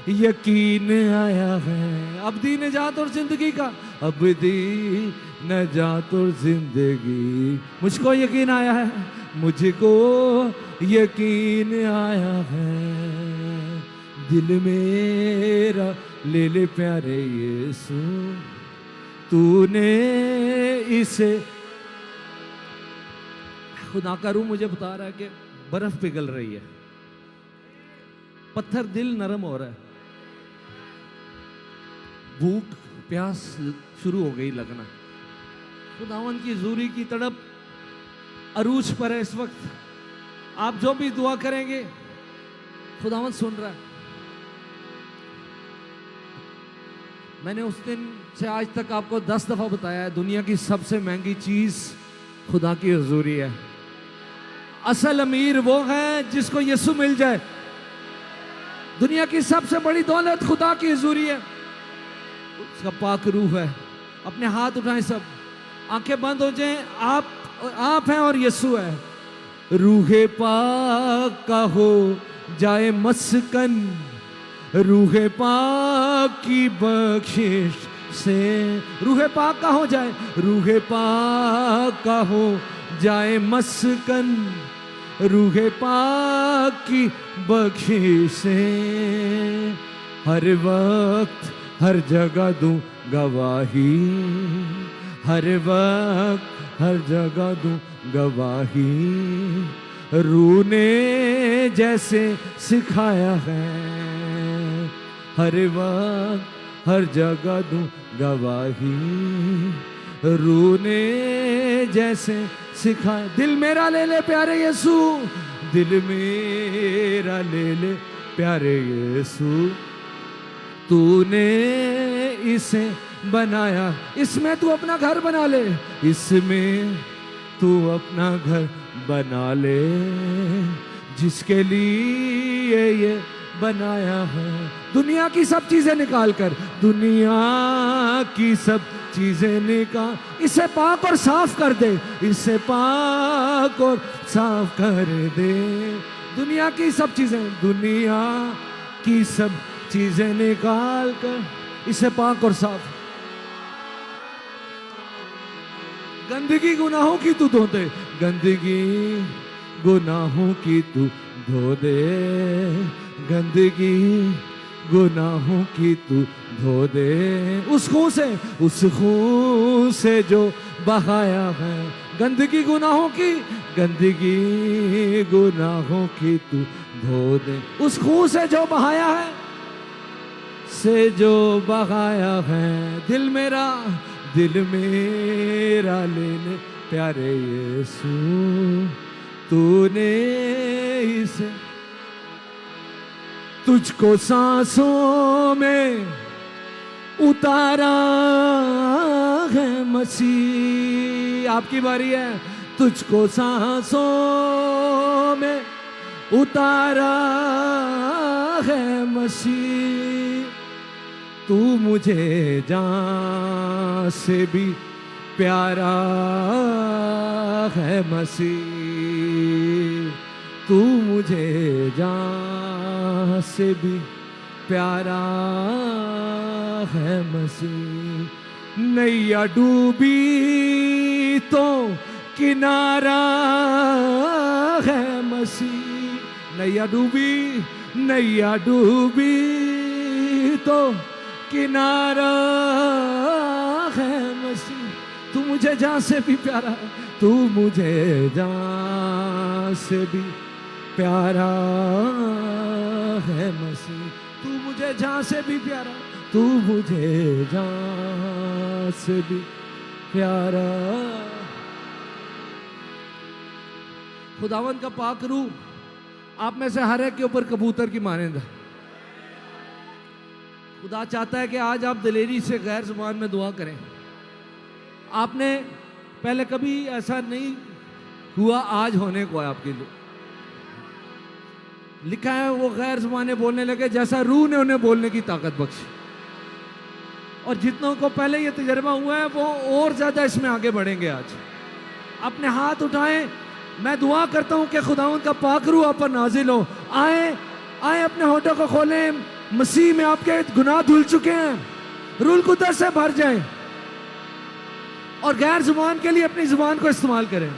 यकीन आया है। अबदी नजात और जिंदगी का, अबदी नजात और जिंदगी मुझको यकीन आया है। मुझको यकीन आया है। दिल मेरा ले ले प्यारे यीशु, तूने इसे। खुदा का रूह मुझे बता रहा है कि बर्फ पिघल रही है, पत्थर दिल नरम हो रहा है, भूख प्यास शुरू हो गई लगना। खुदावन की हुजूरी की तड़प अरूज पर है इस वक्त। आप जो भी दुआ करेंगे खुदावन सुन रहा है। मैंने उस दिन से आज तक आपको 10 दफा बताया है, दुनिया की सबसे महंगी चीज खुदा की हुजूरी है। असल अमीर वो है जिसको यीशु मिल जाए। दुनिया की सबसे बड़ी दौलत खुदा की हुजूरी है, उसका पाक रूह है। अपने हाथ उठाएं, सब आंखें बंद हो जाएं। आप हैं और यीशु है। रूहे पाक का हो जाए मस्कन, रूहे पाक की बख्शिश से। रूहे पाक का हो जाए, रूहे पाक का हो जाए मस्कन, रूहे पाक की बख्शिश से। हर वक्त हर जगह दूं गवाही, हर वक्त हर जगह दूं गवाही। रूह ने जैसे सिखाया है, हर वक्त हर जगह दूं गवाही। रूह ने जैसे सिखाया। दिल मेरा ले ले प्यारे यीशु, दिल मेरा ले ले प्यारे यीशु। तूने इसे बनाया, इसमें तू अपना घर बना ले, इसमें तू अपना घर बना ले। जिसके लिए ये बनाया है, दुनिया की सब चीजें निकाल कर, दुनिया की सब चीजें निकाल, इसे पाक और साफ कर दे, इसे पाक और साफ कर दे। दुनिया की सब चीजें, दुनिया की सब चीजें निकाल कर इसे पाक और साफ। गंदगी गुनाहों की तू धो दे, गंदगी गुनाहों की तू धो दे, गंदगी गुनाहों की तू धो दे। उस खून से जो बहाया है, गंदगी गुनाहों की, गंदगी गुनाहों की तू धो दे। उस खून से जो बहाया है, से जो बहाया है। दिल मेरा ले ले प्यारे यीशु। तूने इसे, तुझको सांसों में उतारा है मसीह। आपकी बारी है। तुझको सांसों में उतारा है मसीह। तू मुझे जान से भी प्यारा है मसीह। तू मुझे जान से भी प्यारा है मसीह। नैया डूबी तो किनारा है मसीह। नैया डूबी तो किनारा है मसीह। तू मुझे जान से भी प्यारा, तू मुझे जान से भी प्यारा है मसीह। तू मुझे जान से भी प्यारा, तू मुझे जान से भी प्यारा। खुदावन का पाक रूह आप में से हर एक के ऊपर कबूतर की मानंद है। खुदा चाहता है कि आज आप दिलेरी से गैर ज़ुबान में दुआ करें। आपने पहले कभी ऐसा नहीं हुआ, आज होने को है आपके लिए। लिखा है वो गैर ज़ुबानें बोलने लगे जैसा रूह ने उन्हें बोलने की ताकत बख्शी। और जितनों को पहले ये तजर्बा हुआ है वो और ज़्यादा इसमें आगे बढ़ेंगे। आज अपने हाथ उठाएं। मैं दुआ करता हूं कि खुदावंद का पाक रूह आप पर नाजिल हो। आए अपने होठों को खोलें। मसीह में आपके गुनाह धुल चुके हैं। रूह कुदस से भर जाएं और गैर जुबान के लिए अपनी जुबान को इस्तेमाल करें।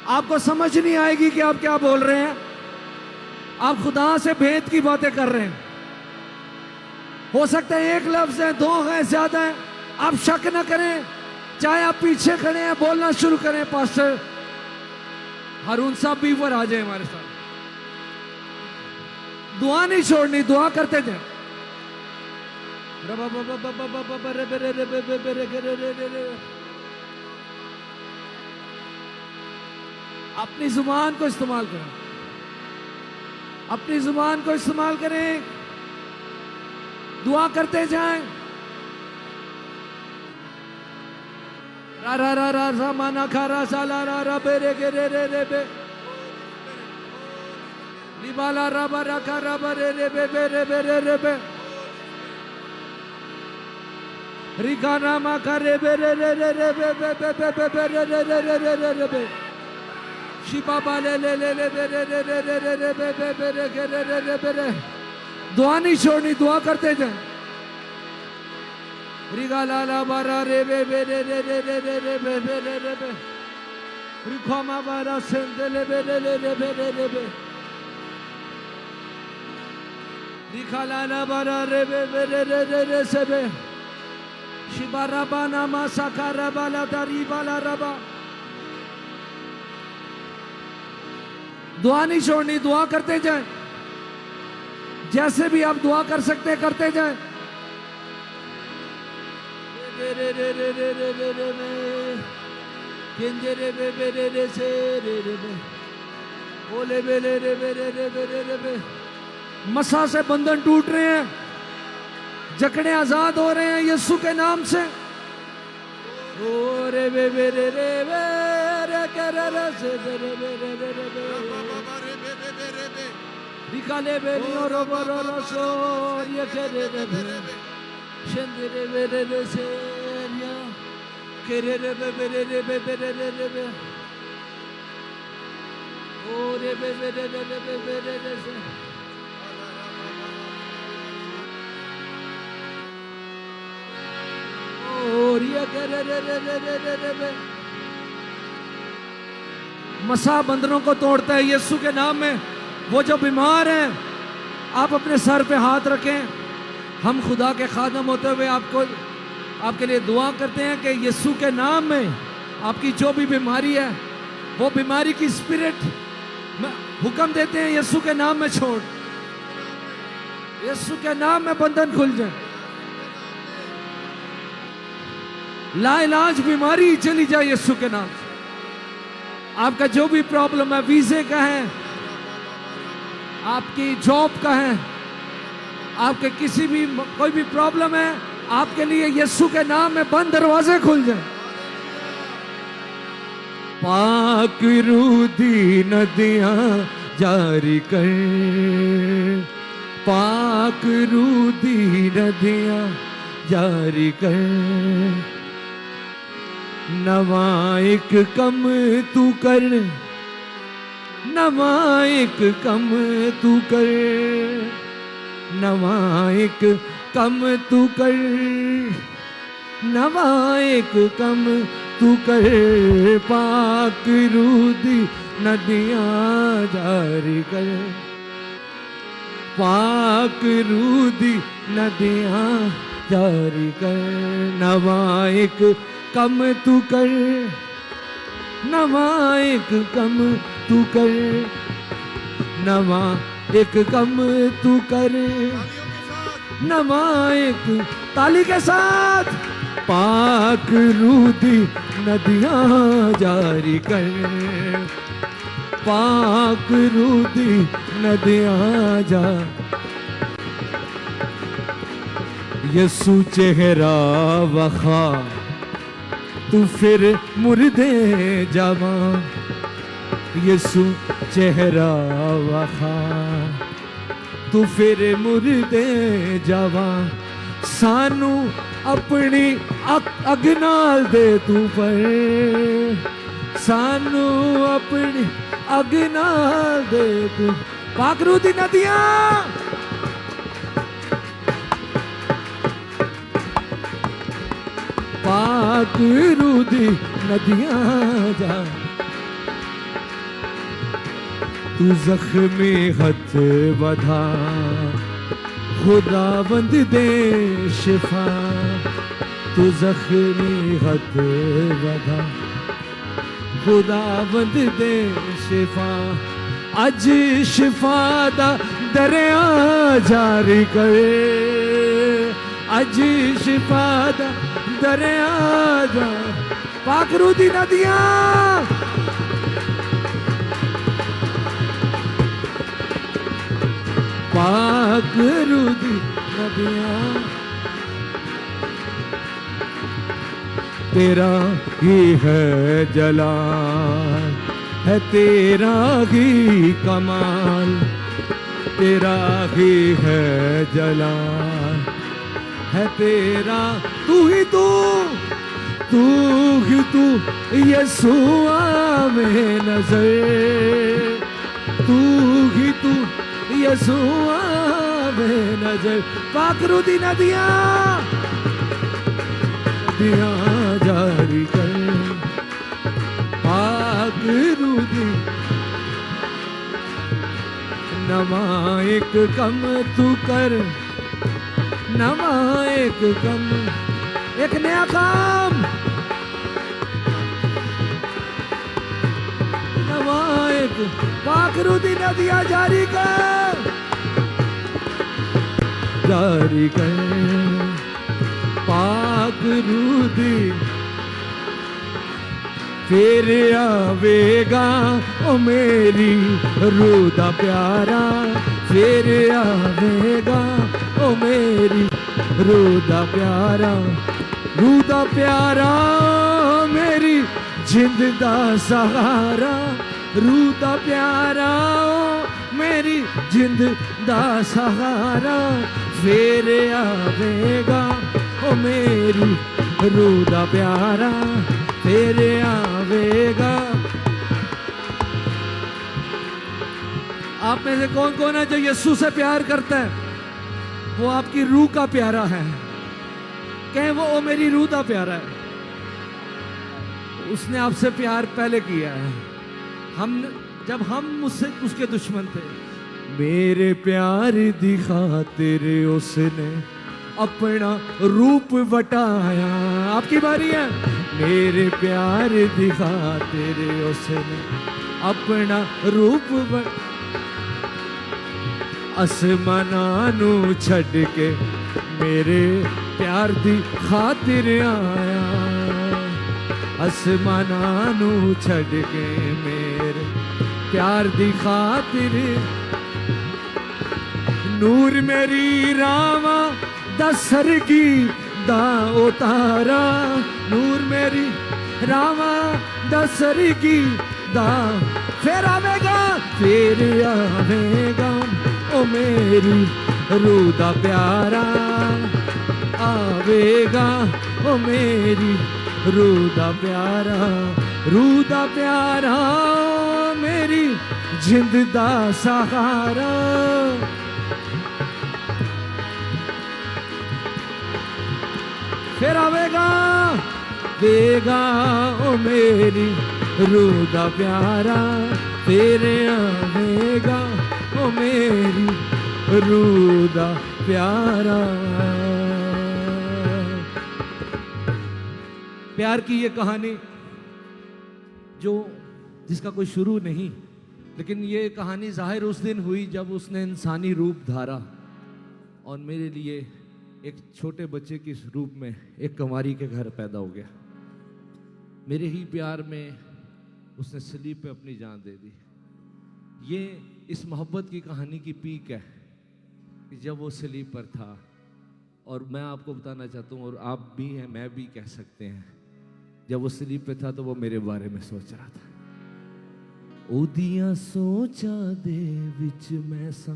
आपको समझ नहीं आएगी कि आप क्या बोल रहे हैं। आप खुदा से भेद की बातें कर रहे हैं। हो सकता है एक लफ्ज है, दो है, ज्यादा है। आप शक न करें। चाहे आप पीछे खड़े हैं, बोलना शुरू करें। पास्टर हारून साहब भी ऊपर आ जाए हमारे साथ। दुआ नहीं छोड़नी, दुआ करते जाए। अपनी जुबान को इस्तेमाल करें, अपनी जुबान को इस्तेमाल करें, दुआ करते जाएं। रा रा रा रा रा माना खा रा सा ला रा रा बे रे गे रे रे रे बे लिबाला रा बा रा खा रा बा रे रे बे बे रे बे रे रे बे रिका रा मा खा रे बे रे रे रे रे बे बे बे बे बे बे रे रे रे रे रे रे रे बे शिबा बा ले ले ले ले बे रे रे रे रे रे रे बे बे बे रे गे रे रे रे बे रे। दुआ नहीं छोड़नी, दुआ करते जाए। रिगा ला ला बारा रे बे बे रे रे रे रे रे रे बे बे रे रे बे रिखो मा बारा सेंदे ले बे रे रे रे बे रे रे बे रिखा ला ला बारा रे बे बे रे रे रे रे से बे शिबा रबा नामा साका रबा ला दारी बाला रबा। दुआ नहीं छोड़नी, दुआ करते जाएं। जैसे भी आप दुआ कर सकते करते जाएं। रे रे रे रे रे रे रे रे रे केंजे रे बे बे रे रे से रे रे बे बोले बे रे रे बे रे रे बे रे रे बे। मसा से बंधन टूट रहे हैं, जकड़े आजाद हो रहे हैं यीशु के नाम से। ओ रे बे बे रे रे बे रे के रे रे से रे रे बे रे रे रे बे निकाले बे नियो रो रो रो सो ये के रे रे बे शेंदे रे बे रे रे से या के रे रे बे बे रे रे बे बे रे रे रे बे ओ रे बे बे रे रे बे बे रे रे से और ये के रे रे रे रे रे रे रे बे। मसा बंधनों को तोड़ता है यीशु के नाम में। वो जो बीमार हैं, आप अपने सर पे हाथ रखें। हम खुदा के खादम होते हुए आपके लिए दुआ करते हैं कि यीशु के नाम में आपकी जो भी बीमारी है, वो बीमारी की स्पिरिट हुक्म देते हैं यीशु के नाम में छोड़, यीशु के नाम में बंधन खुल जाए। लाइलाज बीमारी चली जाए यीशु के नाम से। आपका जो भी प्रॉब्लम है, वीजे का है, आपकी जॉब का है, आपके किसी भी कोई भी प्रॉब्लम है, आपके लिए यीशु के नाम में बंद दरवाजे खुल जाए। पाक रूदी नदियां जारी कर, पाक रूदी नदियां जारी कर, नवा एक कम तू कर, नवा एक कम तू कर, नवा एक कम तू कर, नवा एक कम तू कर, पाक रूदी नदियां जारी कर, पाक रूदी नदियां जारी कर, नवा एक कम तू कर, नवा एक कम तू कर, नवा एक कम तू कर, नवा एक ताली के साथ, पाक रूदी नदियां जारी कर, पाक रूदी नदियां जा। यीशु चेहरा वखा तू फिर मुर्दे जवा, यीशु चेहरा वखा तू फिर मुर्दे जवा, सानू अपनी अग नाल दे तू पर, सानू अपनी अग नाल दे तू, पाक रूदी नदियां, पाक रूदी नदियां जा। तू जख्मी हथ बधा, खुदावंद दे शिफा, तू जख्मी हथ बधा, खुदावंद दे शिफा, अज शिफा दा दरिया जारी करे, अज शिफा दा दरिया जा, पाक रूह दी नदियां, पाक रूह दी नदियां, तेरा ही है जलाल, है तेरा ही कमाल, तेरा ही है जलाल, है तेरा, तू ही तू, तू ही तू, यीशुआ में नजर, तू ही तू, यीशुआ में नजर, पाक रूह दी नदियां, नदियां जारी कर, पाक रूह दी, नवा एक कम तू कर, नवा एक कम, एक नया काम, नवा एक, पाक रूह दी नदियां जारी कर, जारी कर, पाक रूह दी, फिर आवेगा ओ मेरी रूह दा प्यारा, फिर आवेगा ओ मेरी रूह दा प्यारा, रूह दा प्यारा मेरी जिंद दा सहारा, रूह दा प्यारा मेरी जिंद दा सहारा, फिर आवेगा ओ मेरी रूह दा प्यारा, फिर आवेगा। आप में से कौन कौन है जो यीशु से प्यार करता है? वो आपकी रूह का प्यारा है। कहें वो मेरी रूह का प्यारा है। उसने आपसे प्यार पहले किया है। जब हम मुझसे उसके दुश्मन थे, मेरे प्यार दी खातिर उसने अपना रूप वटाया। आपकी बारी है। मेरे प्यार दी खातिर उसने अपना रूप आसमानां नू छड़ के मेरे प्यार दी खातिर आया। आसमानां नू छड़ के मेरे प्यार दी खातिर, नूर मेरी रावा दसरगी दा उतारा। नूर मेरी रावा दसरगी दा, फिर आवेगा ओ मेरी रूह दा प्यारा। आवेगा ओ मेरी रूह दा प्यारा। रूह दा प्यारा मेरी जिंद दा सहारा। फिर आवेगा ओ मेरी रूह दा प्यारा। फिर आवेगा ओ मेरी रूह दा प्यारा। प्यार की ये कहानी जिसका कोई शुरू नहीं, लेकिन ये कहानी जाहिर उस दिन हुई जब उसने इंसानी रूप धारा और मेरे लिए एक छोटे बच्चे के रूप में एक कुंवारी के घर पैदा हो गया। मेरे ही प्यार में उसने सलीब पे अपनी जान दे दी। ये इस मोहब्बत की कहानी की पीक है कि जब वो सलीब पर था, और मैं आपको बताना चाहता हूँ और आप भी हैं, मैं भी कह सकते हैं, जब वो सलीब पे था तो वो मेरे बारे में सोच रहा था। ओदियां सोचा दे विच मैं सा,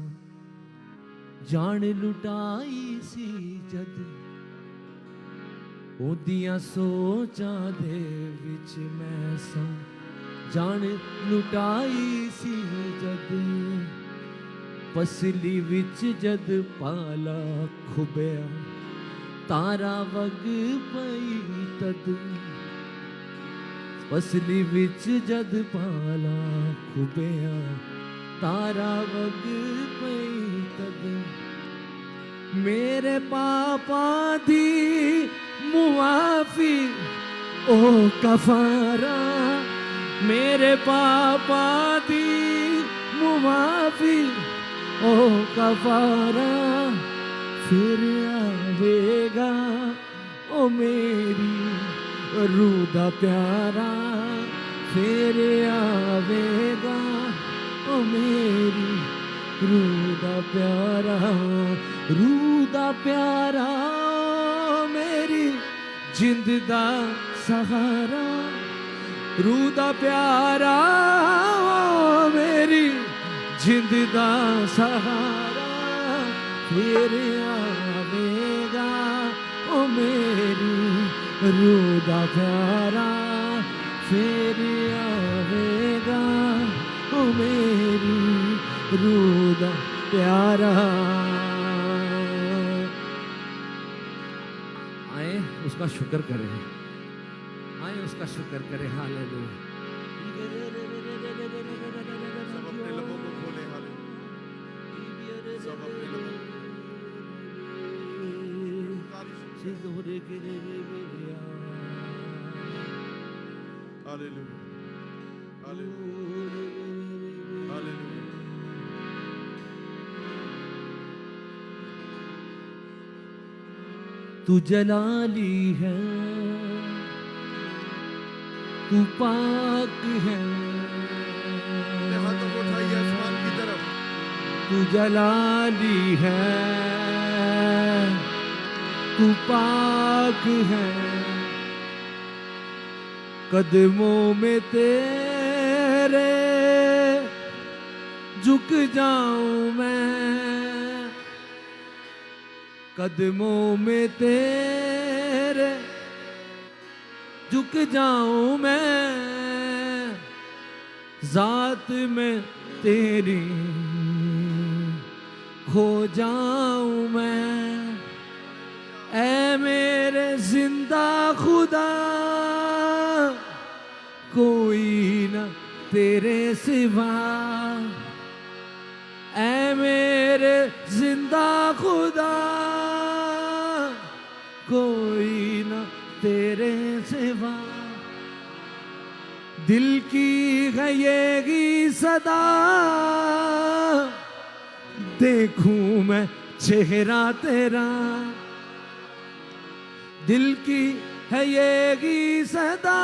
जान लुटाई सी जद। ओदियां सोचा दे विच मैं सा, जान लुटाई सी जद। पसली विच जद पाला खुबिया, तारा वग पई तद। पसली विच जद पाला खुबिया, तारा वग पई तद। मेरे पापा दी मुआफी ओ कफारा। मेरे पापा दी मुआफी ओ कफारा फिर आवेगा ओ मेरी रूह दा प्यारा फिर आवेगा ओ मेरी रूह दा प्यारा मेरी जिंद दा सहारा रूह दा प्यारा मेरी जिंद दा सहारा फिर आवेगा ओ मेरी रूह दा प्यारा फिर आवेगा ओ मेरी रूह दा प्यारा। आए उसका शुक्र करें, आए उसका शुक्र करें। हालेलुया। सब अपने लबों को खोले, हालेलुया। सब अपने लबों हालेलुया, हालेलुया, हालेलुया। तू जलाली है, तू पाक है, अपने हाथों को उठाइए आसमान की तरफ। तू जलाली है, तू पाक है, कदमों में तेरे झुक जाऊं मैं, कदमों में तेरे झुक जाऊं मैं, जात में तेरी खो जाऊं मैं। ऐ मेरे जिंदा खुदा कोई न तेरे सिवा, ऐ मेरे जिंदा खुदा कोई न तेरे सिवा। दिल की गएगी सदा देखूं मैं चेहरा तेरा, दिल की है येगी सदा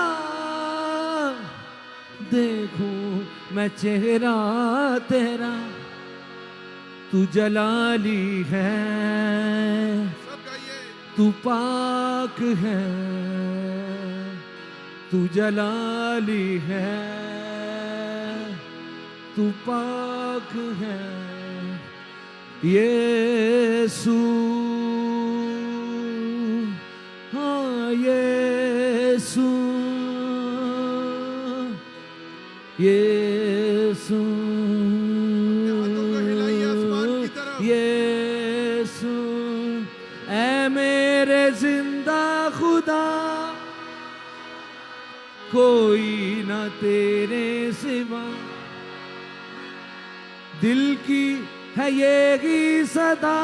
देखूं मैं चेहरा तेरा। तू जलाली है, सब गाइए। तू पाक है, तू जलाली है, तू पाक है, यीशु हाँ यीशु यीशु हाथों को हिलाइए आसमान की तरफ। यीशु ऐ मेरे जिंदा खुदा कोई ना तेरे सिवा, दिल की है येगी सदा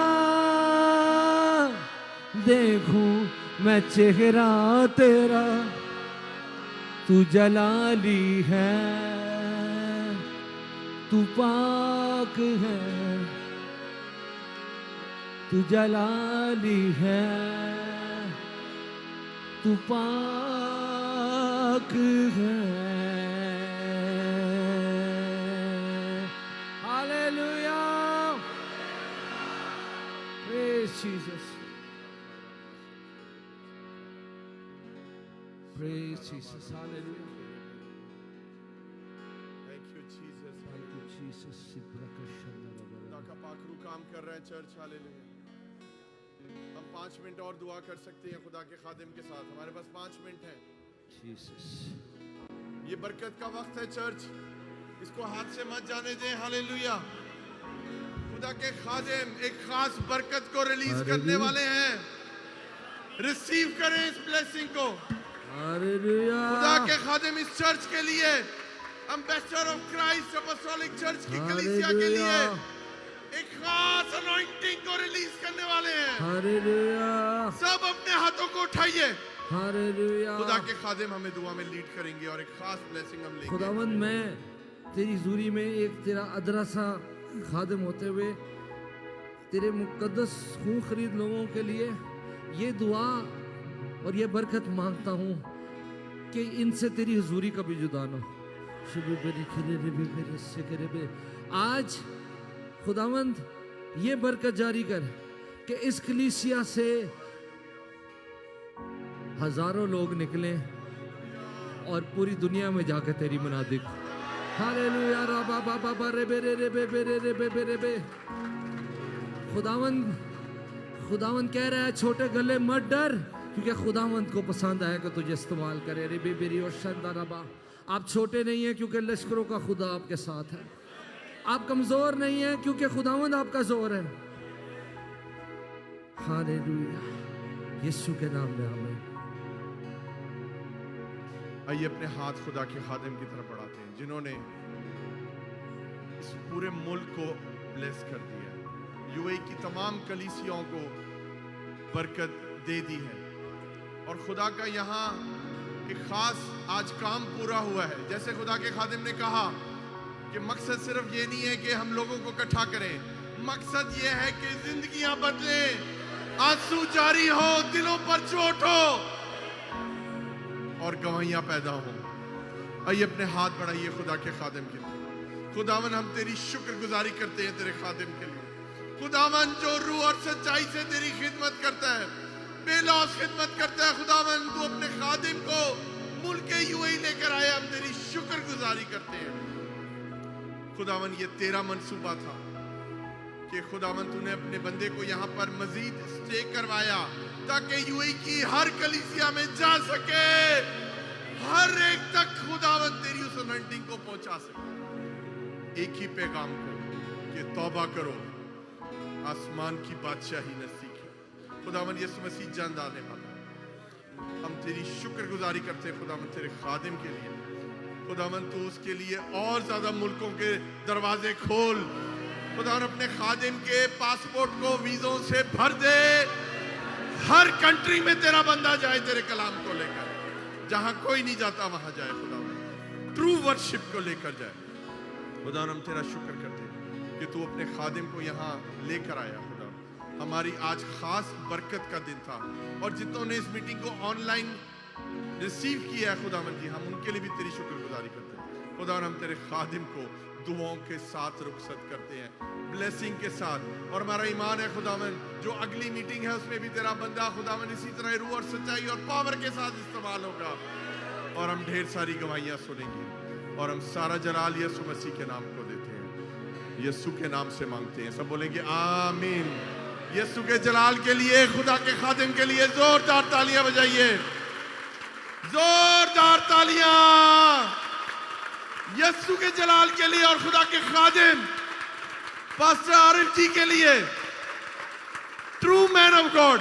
देखूं मैं चेहरा तेरा। तू जलाली है, तू पाक है, तू जलाली है, तू पाक है। Hallelujah, praise Jesus, praise Jesus, hallelujah. Thank you Jesus, thank you Jesus. खुदा का पाखरू काम कर रहे हैं चर्च, हालेलुया। हम 5 मिनट और दुआ कर सकते हैं खुदा के खादिम के साथ। हमारे पास 5 मिनट हैं। जीसस, ये बरकत का वक्त है चर्च, इसको हाथ से मत जाने दें, हालेलुया। खुदा के खादिम एक खास बरकत को रिलीज करने वाले हैं। रिसीव करें इस ब्लेसिंग को। हालेलुया। खुदा के खादिम इस चर्च के लिए, ambassador of Christ apostolic church की कलीसिया के लिए एक खास अनॉइंटिंग को रिलीज करने वाले हैं। हालेलुया। सब अपने हाथों को उठाइए, हालेलुया। खुदा के खादिम हमें दुआ में लीड करेंगे और एक खास ब्लेसिंग हम लेंगे। खुदावंद मैं तेरी हुजूरी में एक तेरा अदरा सा खादिम होते हुए तेरे मुकद्दस खून खरीद लोगों के लिए ये दुआ और ये बरकत मांगता हूँ कि इनसे तेरी हुजूरी कभी जुदा ना हो। आज खुदावंद ये बरकत जारी कर कि इस कलीसिया से हजारों लोग निकले और पूरी दुनिया में जाकर तेरी मनादी को। हालेलुया रबा बाबा बरे बेरे रे बे बेरे रे बे बेरे बे। खुदावंद कह रहा है छोटे गले मत डर, क्योंकि खुदावंद को पसंद आया कि तुझे इस्तेमाल करे। रे बे बेरी और शंदा रबा, आप छोटे नहीं हैं क्योंकि लश्करों का खुदा आपके साथ है। आप कमजोर नहीं हैं क्योंकि खुदावंद आपका जोर है। हालेलुया, यीशु के नाम में आमीन। आइए अपने हाथ खुदा के खादिम की तरफ बढ़ाते हैं जिन्होंने इस पूरे मुल्क को ब्लेस कर दिया, यूएई की तमाम कलीसियाओं को बरकत दे दी है। और खुदा का यहाँ एक खास आज काम पूरा हुआ है। जैसे खुदा के खादिम ने कहा कि मकसद सिर्फ ये नहीं है कि हम लोगों को इकट्ठा करें, मकसद ये है कि जिंदगियां बदले, आंसू जारी हो, दिलों पर चोट हो और गवाहियां पैदा हो। आइए अपने हाथ बढ़ाइए खुदा के खादिम के लिए। खुदावन हम तेरी शुक्रगुजारी करते हैं तेरे खादिम के लिए। खुदावन जो रूह और सच्चाई से तेरी खिदमत करता है, बेलौस खिदमत करता है, खुदावन तू अपने खादिम को मुल्क यूएई लेकर आया, हम तेरी शुक्रगुजारी करते हैं। खुदावन ये तेरा मंसूबा था कि खुदावन तूने अपने बंदे को यहाँ पर मजीद स्टे करवाया ताकि यूएई की हर कलीसिया में जा सके, हर एक तक खुदावन तेरी उस अनॉइंटिंग को पहुंचा सके। एक ही पैगाम को कि तौबा करो, आसमान की बादशाही नजदीक है। खुदावन यीशु मसीह जान आने वाला, हम तेरी शुक्रगुजारी करते हैं खुदावन तेरे खादिम के लिए। खुदावन तू उसके लिए और ज्यादा मुल्कों के दरवाजे खोल। खुदावन अपने खादिम के पासपोर्ट को वीजों से भर दे, हर कंट्री में तेरा बंदा जाए तेरे कलाम को लेकर, जहां कोई नहीं जाता वहां जाए। खुदावन ट्रू वर्शिप को लेकर जाए। खुदावन हम तेरा शुक्र करते हैं कि तू अपने खादिम को यहाँ लेकर आया। खुदावन हमारी आज खास बरकत का दिन था और जितनों ने इस मीटिंग को ऑनलाइन रिसीव किया है खुदावन जी, हम उनके लिए भी तेरी शुक्रगुजारी करते हैं। खुदावन हम तेरे खादिम को दुआओं के साथ रुखसत करते हैं, ब्लेसिंग के साथ। और हमारा ईमान है खुदावन जो अगली मीटिंग है उसमें भी तेरा बंदा खुदावन इसी तरह रूह और सच्चाई और पावर के साथ इस्तेमाल होगा और हम ढेर सारी गवाहियां सुनेंगे। और हम सारा जलाल यीशु मसीह के नाम को देते हैं, यीशु के नाम से मांगते हैं। सब बोलेंगे आमीन। यीशु के जलाल के लिए, खुदा के खादिम के लिए जोरदार तालियां बजाइए, जोरदार तालियां यीशु के जलाल के लिए और खुदा के खादिम पास्टर आरिफ जी के लिए, ट्रू मैन ऑफ गॉड।